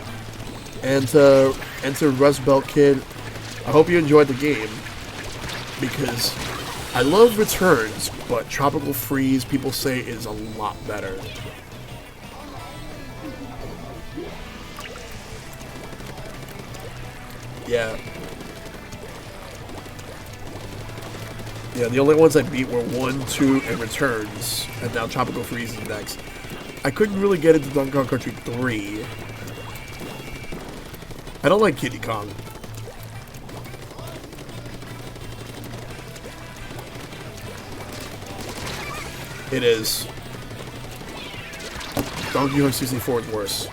And to Rust Belt Kid, I hope you enjoyed the game, because I love Returns, but Tropical Freeze people say is a lot better. Yeah. Yeah, the only ones I beat were 1, 2, and Returns, and now Tropical Freeze is next. I couldn't really get into Donkey Kong Country 3. I don't like Kiddy Kong. It is. Donkey Kong 64 is worse.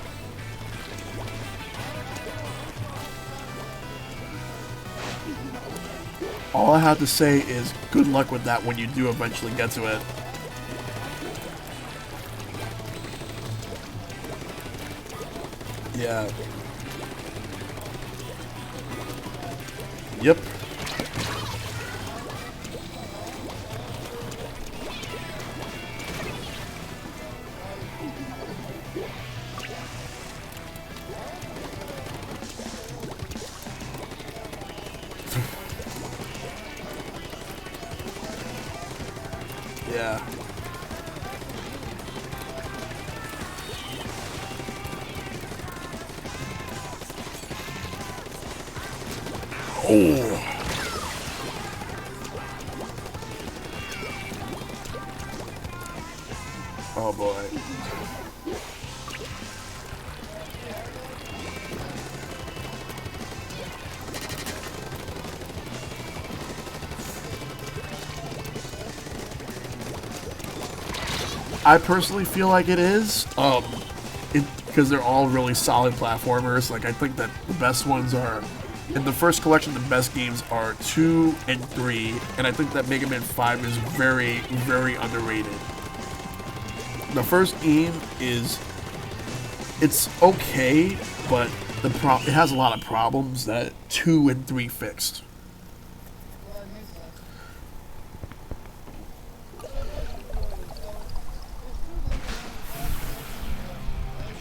All I have to say is good luck with that when you do eventually get to it. Yeah. Yep. Yeah. Oh. Oh boy. I personally feel like it is. Because they're all really solid platformers. Like, I think that the best ones are, in the first collection, the best games are 2 and 3, and I think that Mega Man 5 is very, very underrated. The first game it's okay, but it has a lot of problems that 2 and 3 fixed.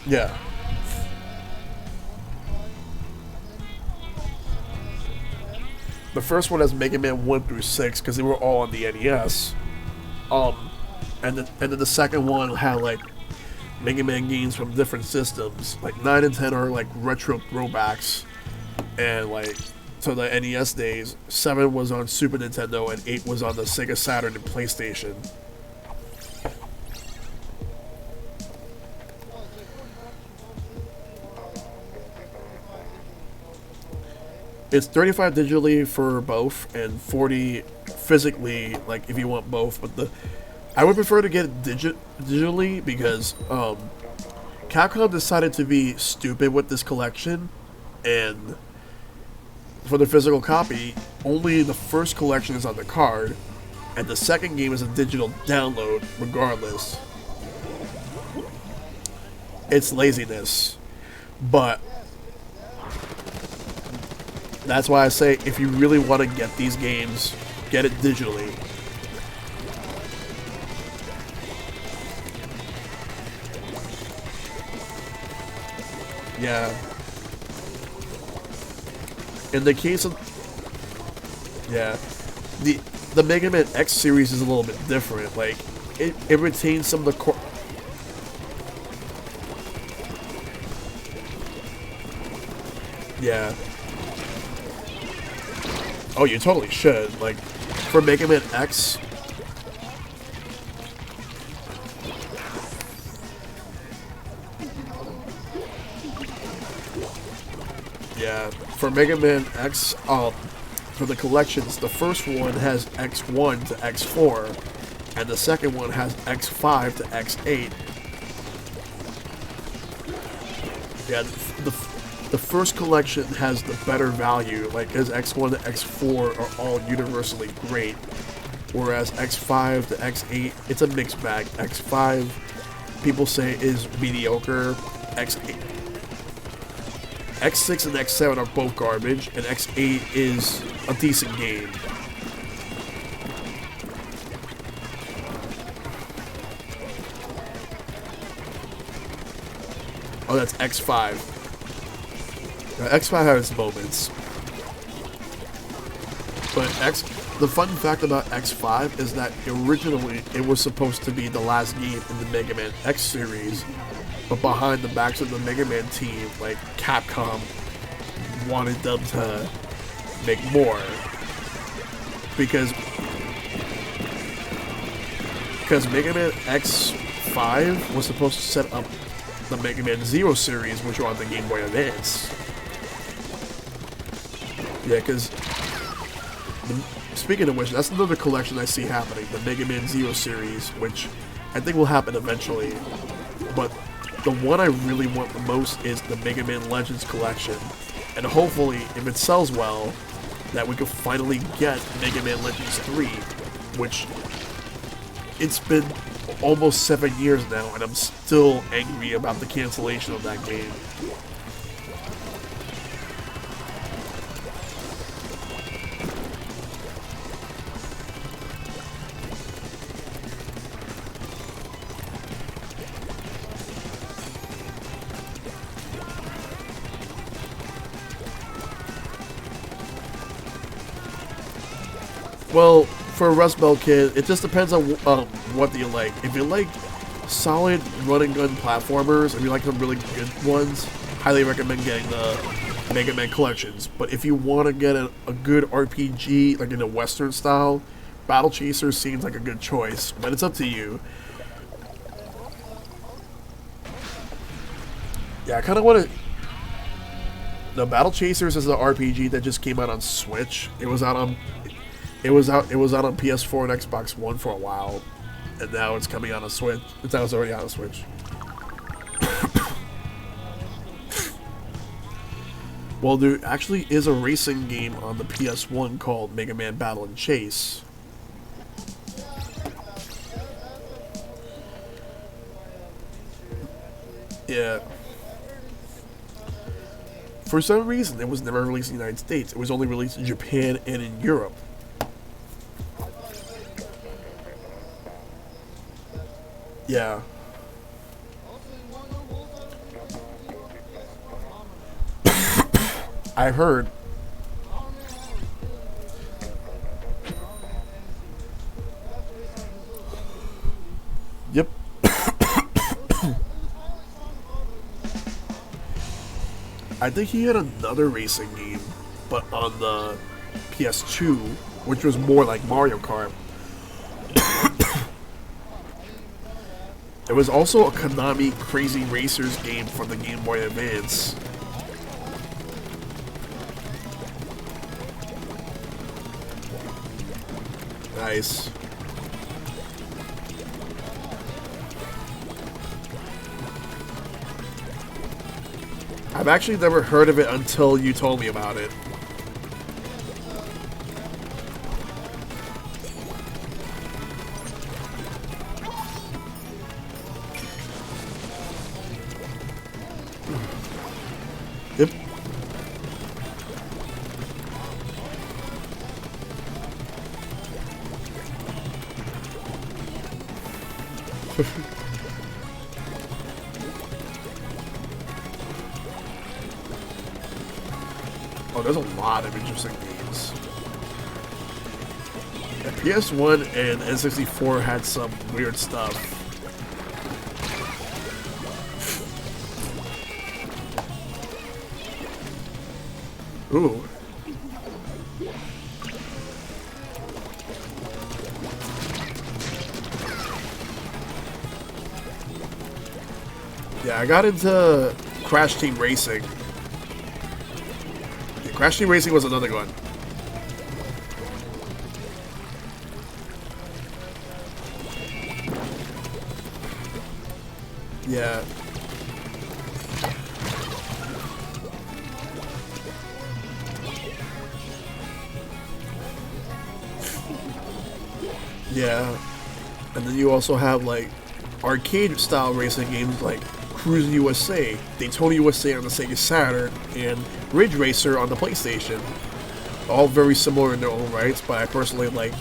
Yeah. The first one has Mega Man 1 through 6 because they were all on the NES. And then the second one had like Mega Man games from different systems. Like 9 and 10 are like retro throwbacks, and like to the NES days. 7 was on Super Nintendo and 8 was on the Sega Saturn and PlayStation. It's 35 digitally for both and 40 physically, like if you want both. But I would prefer to get it digitally because Capcom decided to be stupid with this collection, and for the physical copy, only the first collection is on the card, and the second game is a digital download regardless. It's laziness, but that's why I say if you really want to get these games, get it digitally. Yeah. In the case of... Yeah. The Mega Man X series is a little bit different. Like, it retains some of the core... Yeah. Oh, you totally should. Like, for Mega Man X... Yeah, for Mega Man X, for the collections, the first one has X1 to X4, and the second one has X5 to X8. Yeah, the first collection has the better value, like as X1 to X4 are all universally great, whereas X5 to X8, it's a mixed bag. X5, people say is mediocre, X6 and X7 are both garbage, and X8 is a decent game. Oh, that's X5. X5 had its moments. But the fun fact about X5 is that originally it was supposed to be the last game in the Mega Man X series, but behind the backs of the Mega Man team, like Capcom wanted them to make more. Because Mega Man X5 was supposed to set up the Mega Man Zero series, which were on the Game Boy Advance. Yeah, because speaking of which, that's another collection I see happening, the Mega Man Zero series, which I think will happen eventually. But the one I really want the most is the Mega Man Legends collection. And hopefully, if it sells well, that we could finally get Mega Man Legends 3, which it's been almost 7 years now, and I'm still angry about the cancellation of that game. Well, for a Rust Belt kid, it just depends on what you like. If you like solid run-and-gun platformers, if you like some really good ones, highly recommend getting the Mega Man collections. But if you want to get a good RPG, like in a Western style, Battle Chasers seems like a good choice, but it's up to you. Yeah, I kind of want to... The Battle Chasers is an RPG that just came out on Switch. It was out on PS4 and Xbox One for a while, and now it's coming out on Switch. It's already out on Switch. Well, there actually is a racing game on the PS1 called Mega Man Battle and Chase. Yeah. For some reason, it was never released in the United States. It was only released in Japan and in Europe. Yeah. I heard. Yep. I think he had another racing game, but on the PS2, which was more like Mario Kart. There was also a Konami Crazy Racers game for the Game Boy Advance. Nice. I've actually never heard of it until you told me about it. Yep. Oh, there's a lot of interesting games. Yeah, PS1 and N64 had some weird stuff. Ooh. Yeah, I got into Crash Team Racing. Yeah, Crash Team Racing was another one. Yeah. Yeah. And then you also have like arcade style racing games like Cruis'n USA, Daytona USA on the Sega Saturn, and Ridge Racer on the PlayStation. All very similar in their own rights, but I personally like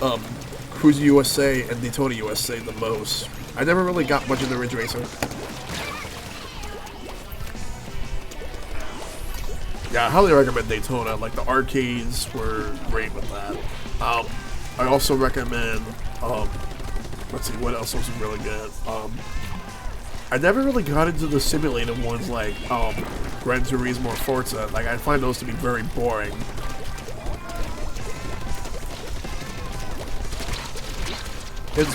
Cruis'n USA and Daytona USA the most. I never really got much into Ridge Racer. Yeah, I highly recommend Daytona. Like the arcades were great with that. I also recommend. Let's see, what else was really good. I never really got into the simulated ones like Gran Turismo or Forza. Like I find those to be very boring. It's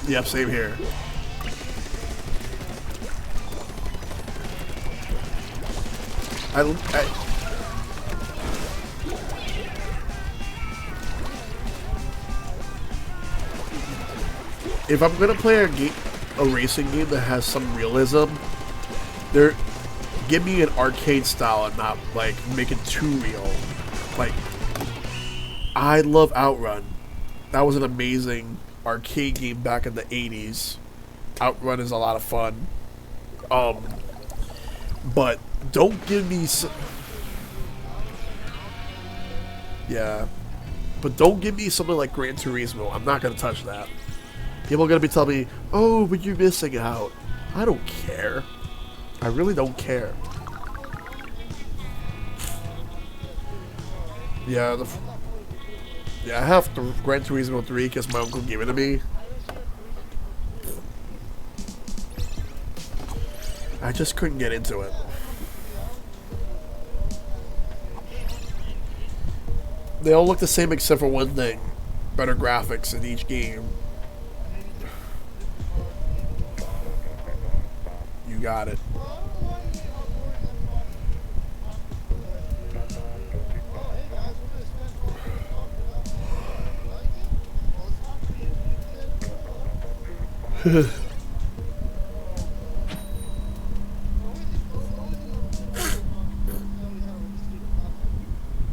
yep, same here. If I'm gonna play a racing game that has some realism, give me an arcade style and not like make it too real. Like, I love Outrun. That was an amazing arcade game back in the '80s. Outrun is a lot of fun. But don't give me yeah, but don't give me something like Gran Turismo. I'm not gonna touch that. People are gonna be telling me, "Oh, but you're missing out." I don't care. I really don't care. Yeah, I have the Gran Turismo 3 because my uncle gave it to me. I just couldn't get into it. They all look the same except for one thing. Better graphics in each game. You got it.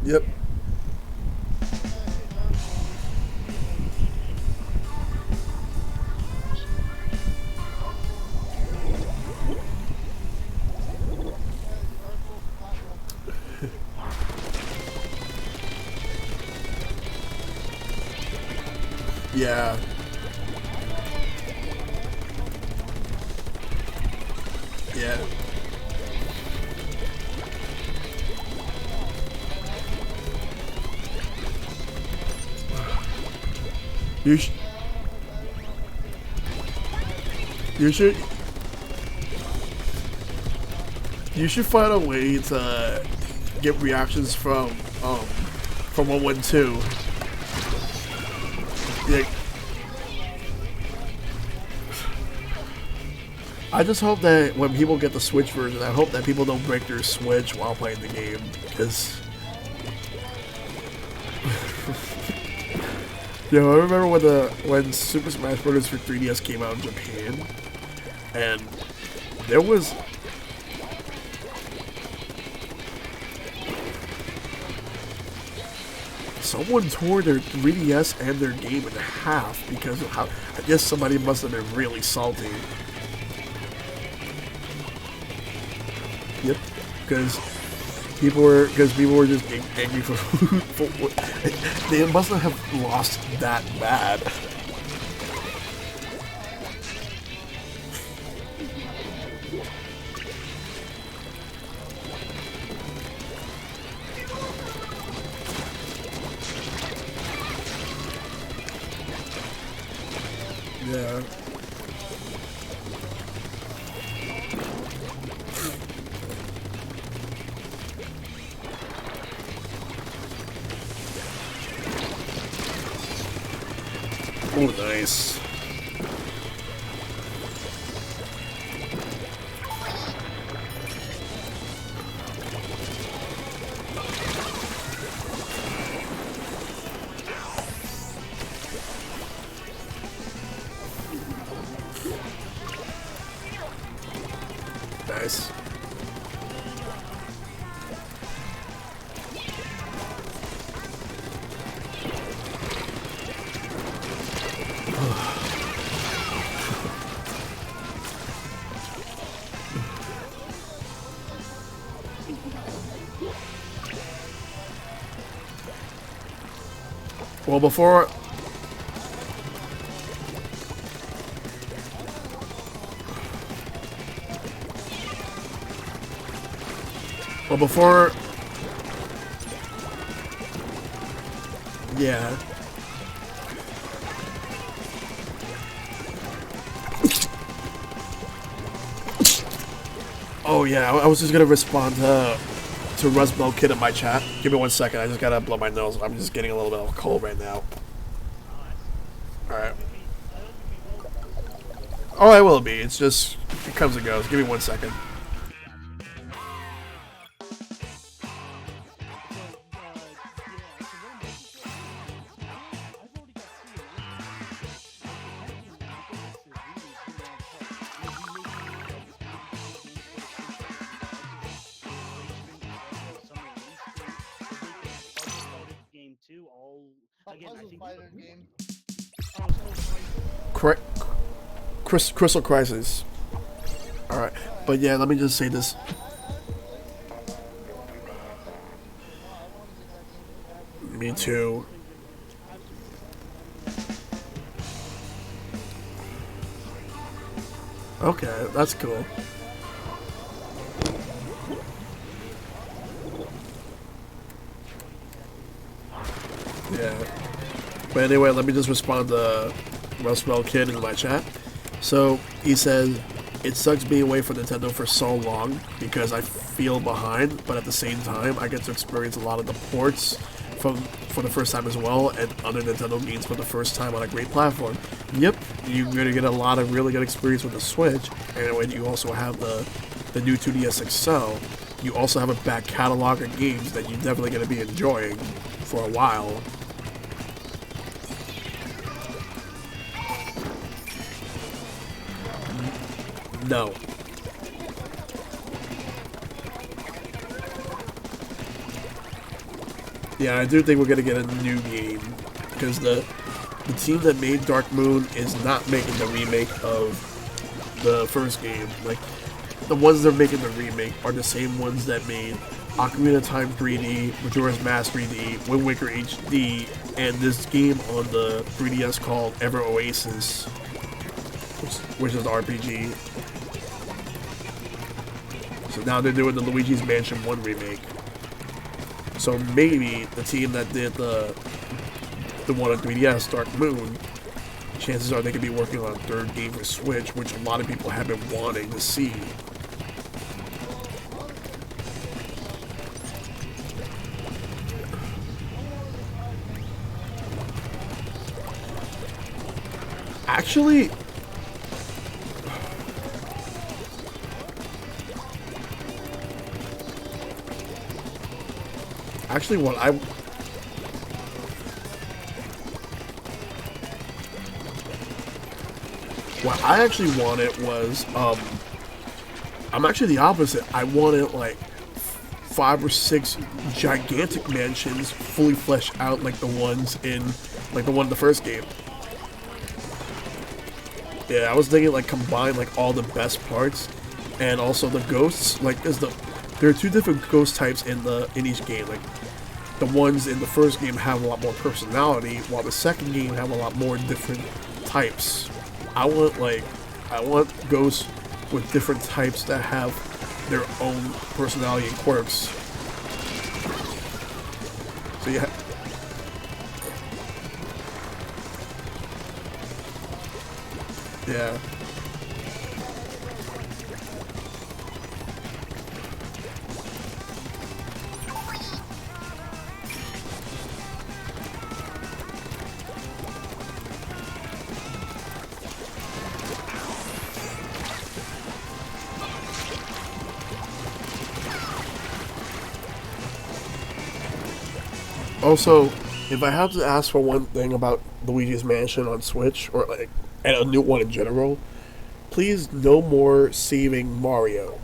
Yep. Yeah. Yeah. You should find a way to get reactions from 112. Yeah. I just hope that when people get the Switch version, I hope that people don't break their Switch while playing the game, because I remember when Super Smash Bros. For 3DS came out in Japan, and there was someone tore their 3DS and their game in half because of how, I guess somebody must have been really salty. Yep, because people were just angry for they must not have lost that bad. Yeah. Oh, nice. Nice. Well, before... Yeah. Oh yeah, I was just gonna respond to Rust Kid in my chat. Give me 1 second, I just gotta blow my nose. I'm just getting a little bit of a cold right now. Alright. Oh, I will be. It's just, it comes and goes. Give me 1 second. Crystal Crisis. Alright, but yeah, let me just say this. Me too. Okay, that's cool. Yeah. But anyway, let me just respond to Rust Kid in my chat. So, he said, it sucks being away from Nintendo for so long because I feel behind, but at the same time, I get to experience a lot of the ports for the first time as well, and other Nintendo games for the first time on a great platform. Yep, you're going to get a lot of really good experience with the Switch, and when you also have the new 2DS XL, you also have a back catalog of games that you're definitely going to be enjoying for a while. No. Yeah, I do think we're gonna get a new game because the team that made Dark Moon is not making the remake of the first game. Like, the ones they're making the remake are the same ones that made Ocarina of Time 3D, Majora's Mask 3D, Wind Waker HD, and this game on the 3DS called Ever Oasis, which is the RPG. So now they're doing the Luigi's Mansion 1 remake. So maybe the team that did the one on 3DS, Dark Moon, chances are they could be working on a third game for Switch, which a lot of people have been wanting to see. Actually, what I actually wanted was, I'm actually the opposite. I wanted like 5 or 6 gigantic mansions fully fleshed out like the ones in, like the one in the first game. Yeah, I was thinking like combine like all the best parts, and also the ghosts. Like, there are 2 different ghost types in each game. Like, the ones in the first game have a lot more personality, while the second game have a lot more different types. I want ghosts with different types that have their own personality and quirks. So yeah. Yeah. Also, if I have to ask for one thing about Luigi's Mansion on Switch, or like, and a new one in general, please no more saving Mario.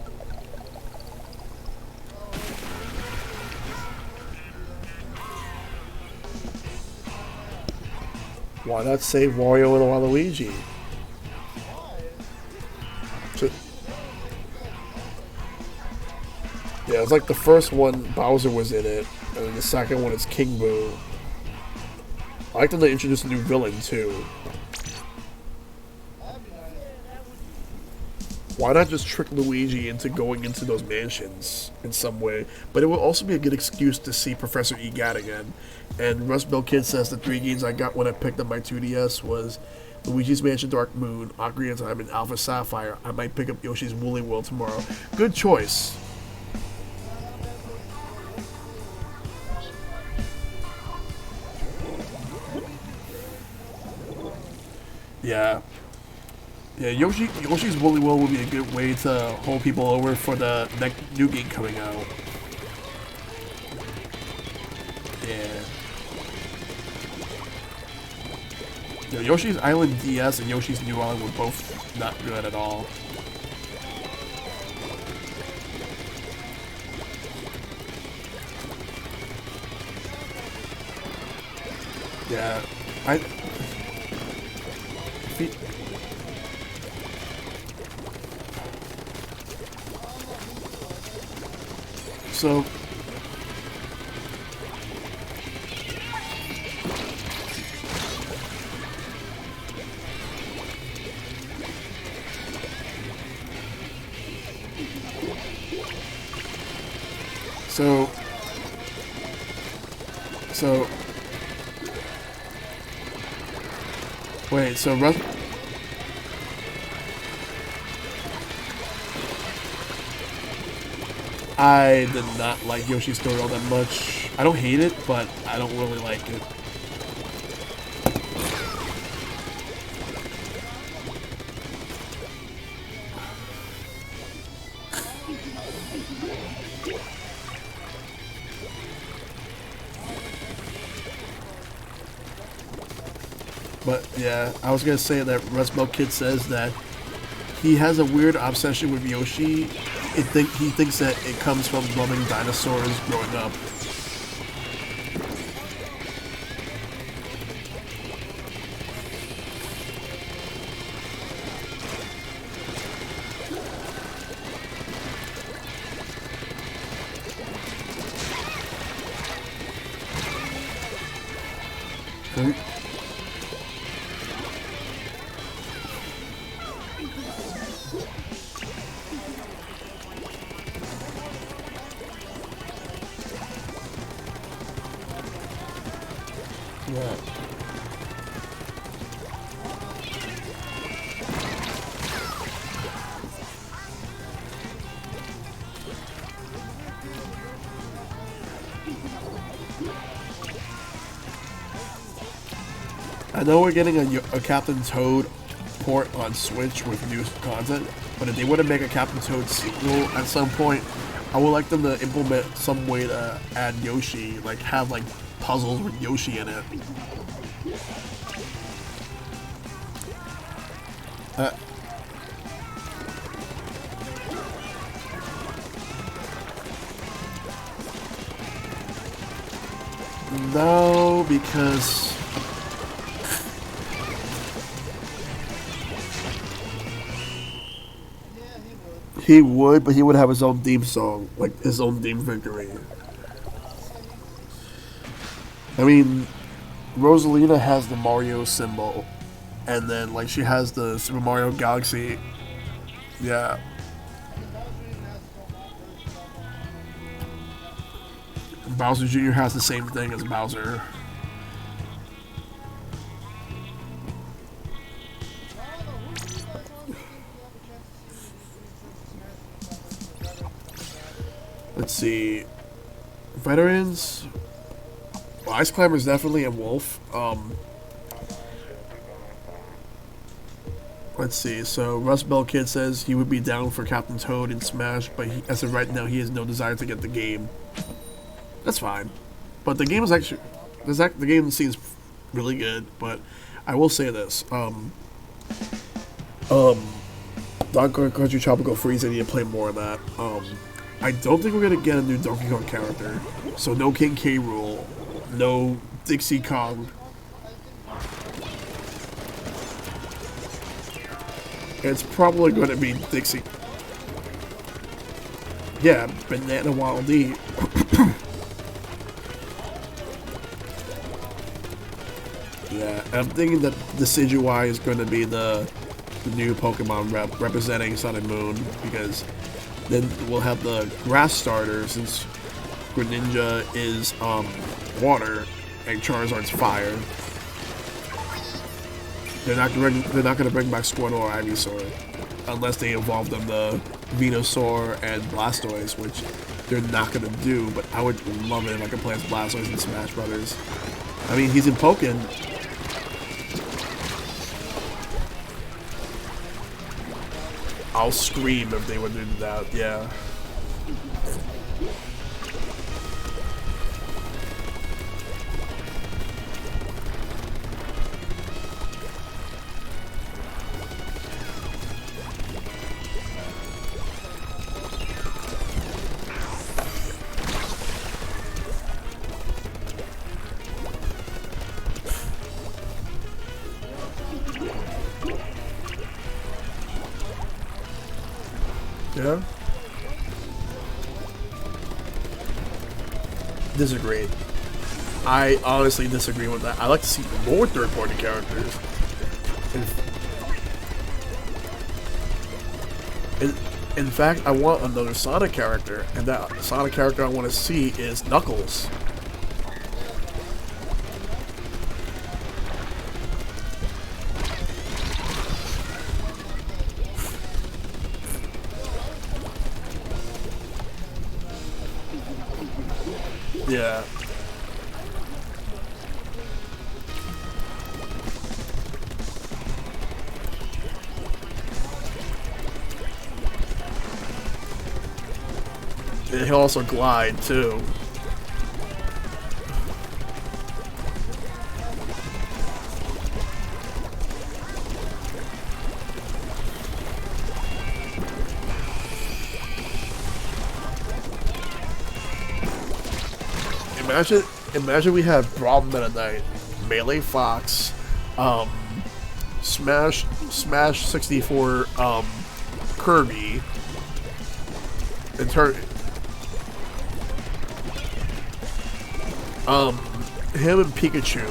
Why not save Wario and Waluigi? Yeah, it's like the first one, Bowser was in it, and then the second one is King Boo. I like that they introduced a new villain, too. why not just trick Luigi into going into those mansions in some way? But it will also be a good excuse to see Professor Egat again. And Rust Belt Kid says the 3 games I got when I picked up my 2DS was Luigi's Mansion Dark Moon, Ocarina of Time, and Alpha Sapphire. I might pick up Yoshi's Woolly World tomorrow. Good choice. Yeah. Yeah, Yoshi's Woolly World would be a good way to hold people over for the next new game coming out. Yeah. Yeah, Yoshi's Island DS and Yoshi's New Island were both not good at all. Yeah, so wait, so I did not like Yoshi's Story all that much. I don't hate it, but I don't really like it. But yeah, I was gonna say that Rust Belt Kid says that he has a weird obsession with Yoshi. He thinks that it comes from loving dinosaurs growing up. Yeah. I know we're getting a Captain Toad port on Switch with new content, but if they want to make a Captain Toad sequel at some point, I would like them to implement some way to add Yoshi, like have like puzzles with Yoshi in it. No, because he would, but he would have his own theme song, like his own theme victory. I mean, Rosalina has the Mario symbol, and then like she has the Super Mario Galaxy. Yeah. Bowser Jr. has the same thing as Bowser. Let's see. Veterans. Well, Ice Climber's definitely a wolf. Let's see. So Rust Belt Kid says he would be down for Captain Toad in Smash, but as of right now, he has no desire to get the game. That's fine. But the game is actually... the game seems really good, but I will say this. Donkey Kong Country Tropical Freeze, I need to play more of that. I don't think we're going to get a new Donkey Kong character. So no King K. Rool, no Dixie Kong. It's probably going to be Dixie. Yeah, Banana Wild E. Yeah, I'm thinking that Decidueye is going to be the the new Pokemon representing Sun and Moon, because then we'll have the grass starter, since Greninja is water and Charizard's fire. They're not gonna bring back Squirtle or Ivysaur unless they evolve them to Venusaur and Blastoise, which they're not gonna do. But I would love it if I could play as Blastoise in Smash Brothers. I mean, he's in Pokken. I'll scream if they would do that. Yeah. Yeah. Disagree. I honestly disagree with that. I like to see more third-party characters. In fact, I want another Sonic character, and that Sonic character I want to see is Knuckles. Yeah. And he'll also glide too. Imagine we have Brawl Meta Knight, Melee Fox, Smash 64, Kirby, and him and Pikachu.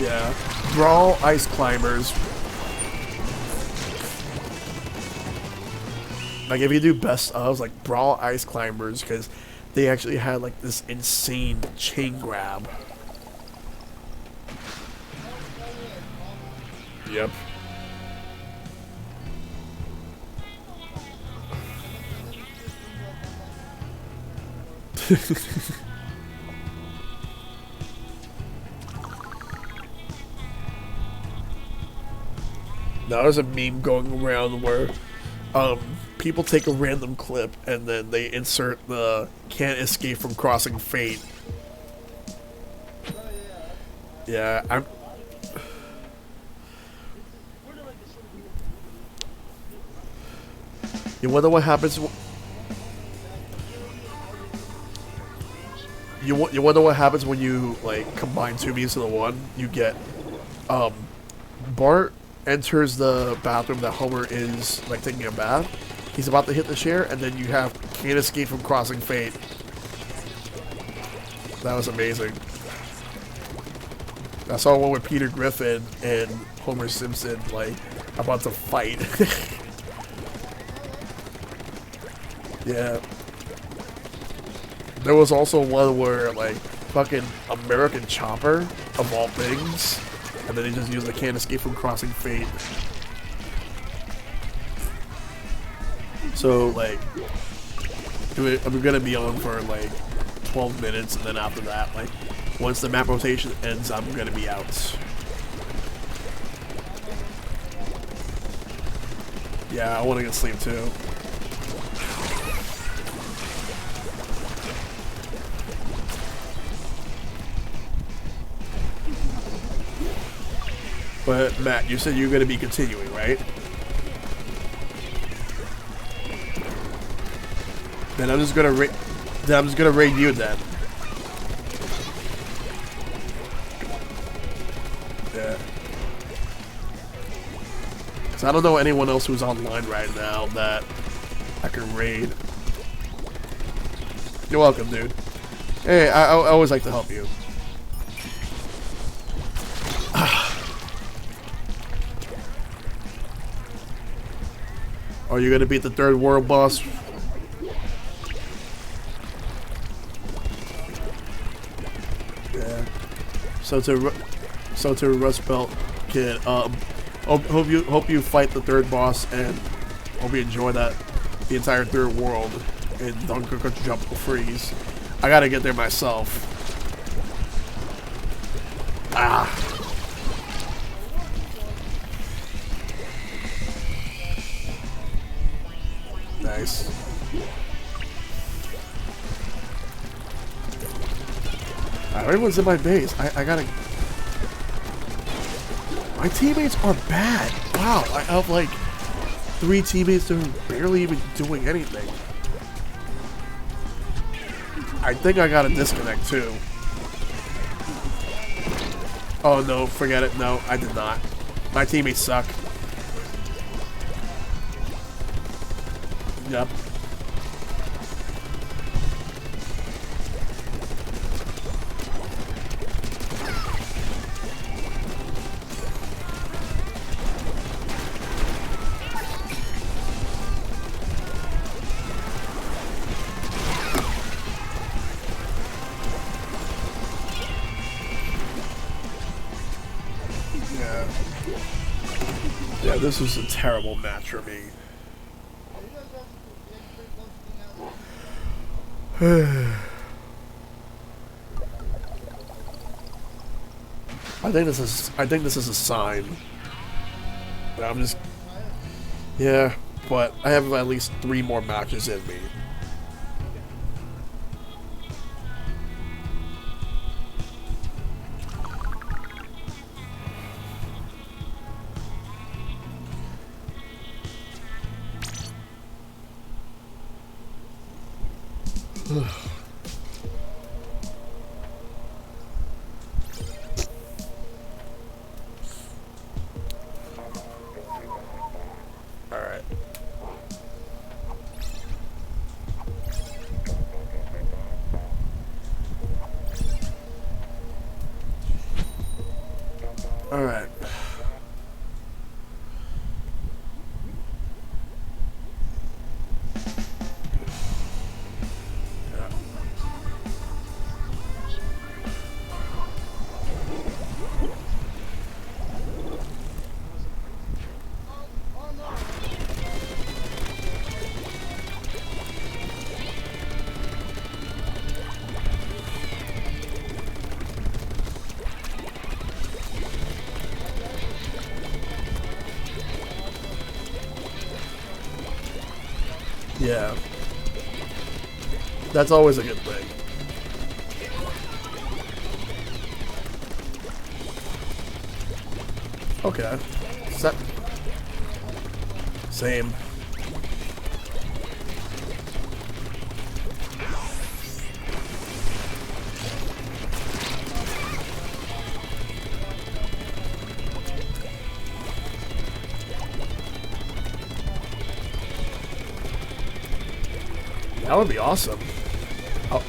Yeah. Brawl Ice Climbers. Like, if you do best ofs, like Brawl Ice Climbers, because they actually had like this insane chain grab. Yep. Now there's a meme going around where people take a random clip and then they insert the "can't escape from crossing fate." Yeah, I'm. You wonder what happens. You wonder what happens when you like combine two memes into one. You get Bart enters the bathroom that Homer is like taking a bath. He's about to hit the chair, and then you have "can't escape from crossing fate." That was amazing. I saw one with Peter Griffin and Homer Simpson like about to fight. Yeah. There was also one where like fucking American Chopper of all things, and then they just use the "can't escape from crossing fate." So like, I'm gonna be on for like 12 minutes, and then after that, like, once the map rotation ends, I'm gonna be out. Yeah, I want to get sleep too. But Matt, you said you're gonna be continuing, right? Then I'm just gonna raid you then. Yeah. So I don't know anyone else who's online right now that I can raid. You're welcome, dude. Hey, I always like to help you. Are you gonna beat the third world boss? Yeah. So to Rust Belt kid, hope you fight the third boss and hope you enjoy the entire third world and don't go jump freeze. I gotta get there myself. Ah. Nice. Everyone's in my base. I gotta... My teammates are bad. Wow, I have like 3 teammates that are barely even doing anything. I think I got a disconnect too. Oh no, forget it. No, I did not. My teammates suck. Yep. Yeah, this was a terrible match for me. I think this is a sign. I'm just... Yeah, but I have at least 3 more matches in me. Alright. Alright. Yeah. That's always a good thing. Okay. Set. Same. That would be awesome. Oh.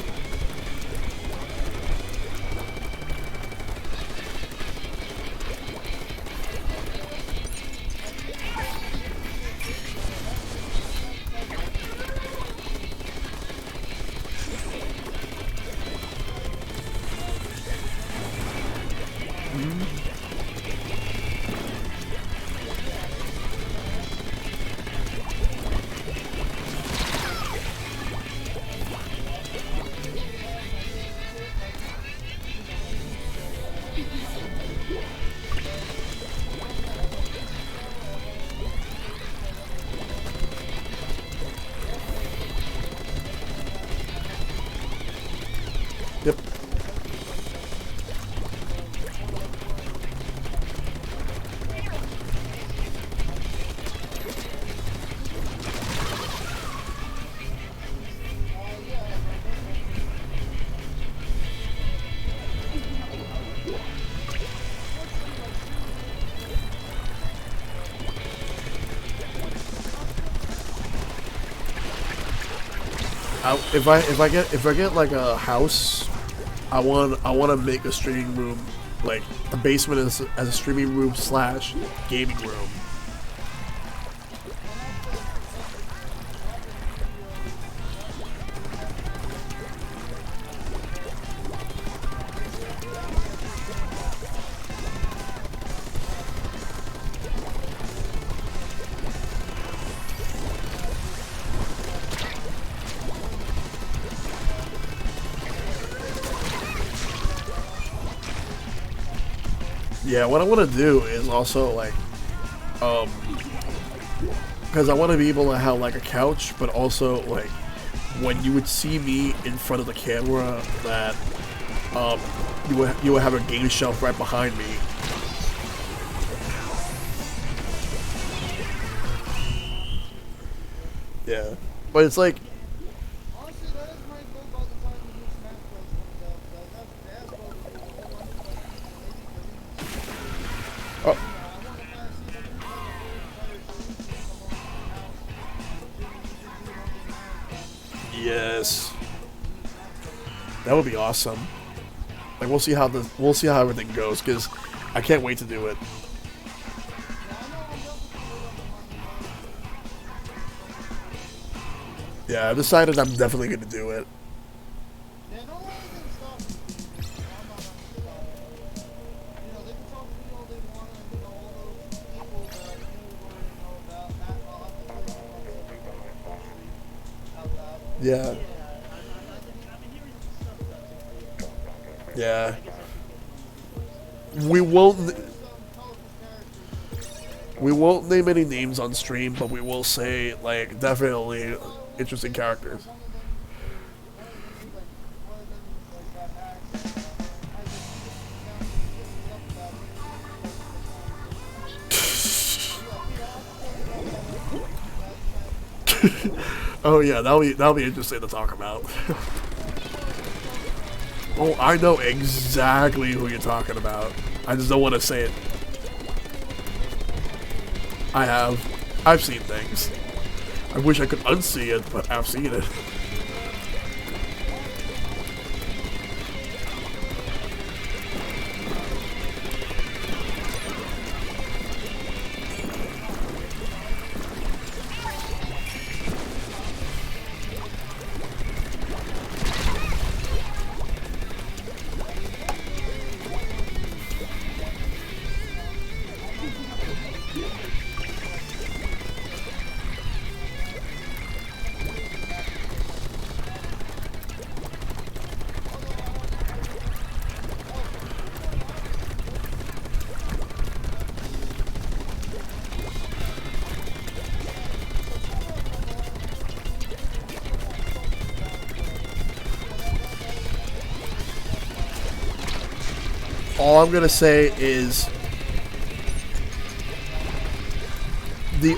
if I get like a house, I want to make a streaming room, like the basement as a streaming room slash gaming room. Yeah, what I want to do is also like, because I want to be able to have like a couch, but also like when you would see me in front of the camera, that you would have a game shelf right behind me. Yeah, but it's like. Oh. Yes, that would be awesome. Like we'll see how everything goes, because I can't wait to do it. Yeah, I've decided I'm definitely going to do it. Yeah. Yeah. We won't. We won't name any names on stream, but we will say like definitely interesting characters. Oh yeah, that'll be interesting to talk about. Oh, I know exactly who you're talking about. I just don't want to say it. I have. I've seen things. I wish I could unsee it, but I've seen it. All I'm gonna say is the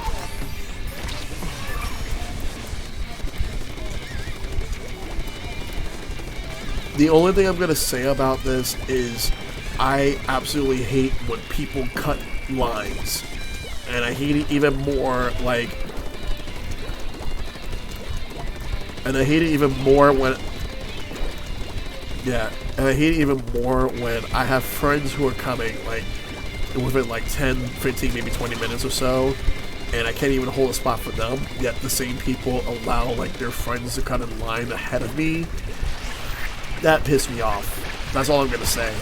only thing I'm gonna say about this is I absolutely hate when people cut lines, and I hate it even more when yeah, and I hate it even more when I have friends who are coming, like, within, like, 10, 15, maybe 20 minutes or so, and I can't even hold a spot for them, yet the same people allow, like, their friends to cut in line ahead of me. That pissed me off. That's all I'm gonna say.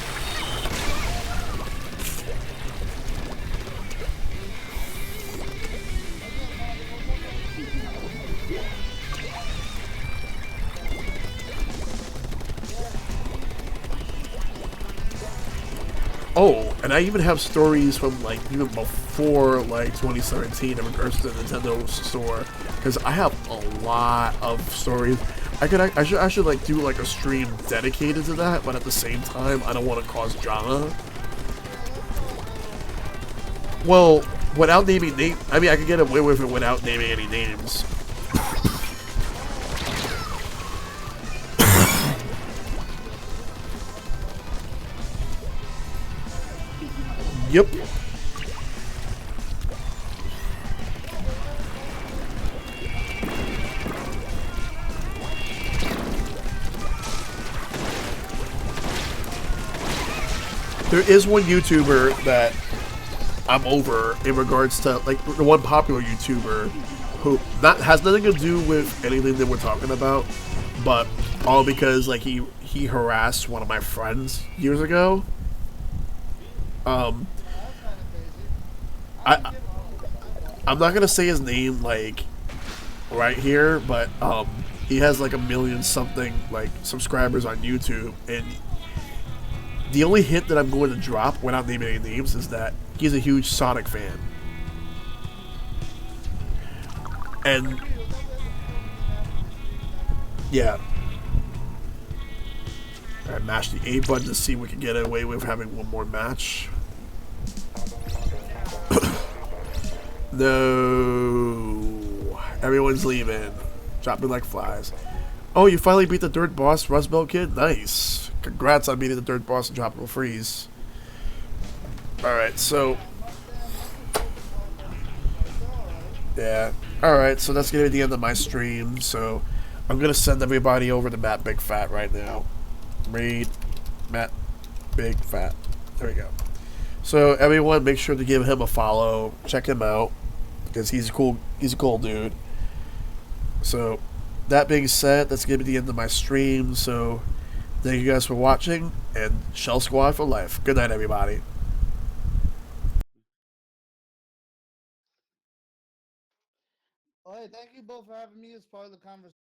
Oh, and I even have stories from like even before like 2017 in regards to the Nintendo store, because I have a lot of stories. I should like do like a stream dedicated to that, but at the same time I don't want to cause drama. Well, without naming names, I mean I could get away with it without naming any names. Yep. There is one YouTuber that I'm over in regards to like the one popular YouTuber who not has nothing to do with anything that we're talking about, but all because like he harassed one of my friends years ago. Um, That's kind of crazy. I don't I give. I'm not gonna say his name like right here, but he has like a million something like subscribers on YouTube, and the only hint that I'm going to drop without naming any names is that he's a huge Sonic fan, and Agree with that. yeah, I mashed the A button to see if we can get away with having one more match. No, everyone's leaving, dropping like flies. Oh, you finally beat the third boss, Rust Belt Kid. Nice. Congrats on beating the third boss and dropping a freeze. All right, so yeah. All right, so that's gonna be the end of my stream. So I'm gonna send everybody over to Matt Big Fat right now. Read Matt Big Fat. There we go. So everyone, make sure to give him a follow. Check him out because he's a cool. He's a cool dude. So that being said, that's gonna be the end of my stream. So thank you guys for watching, and Shell Squad for life. Good night, everybody. Oh, hey, thank you both for having me as part of the conversation.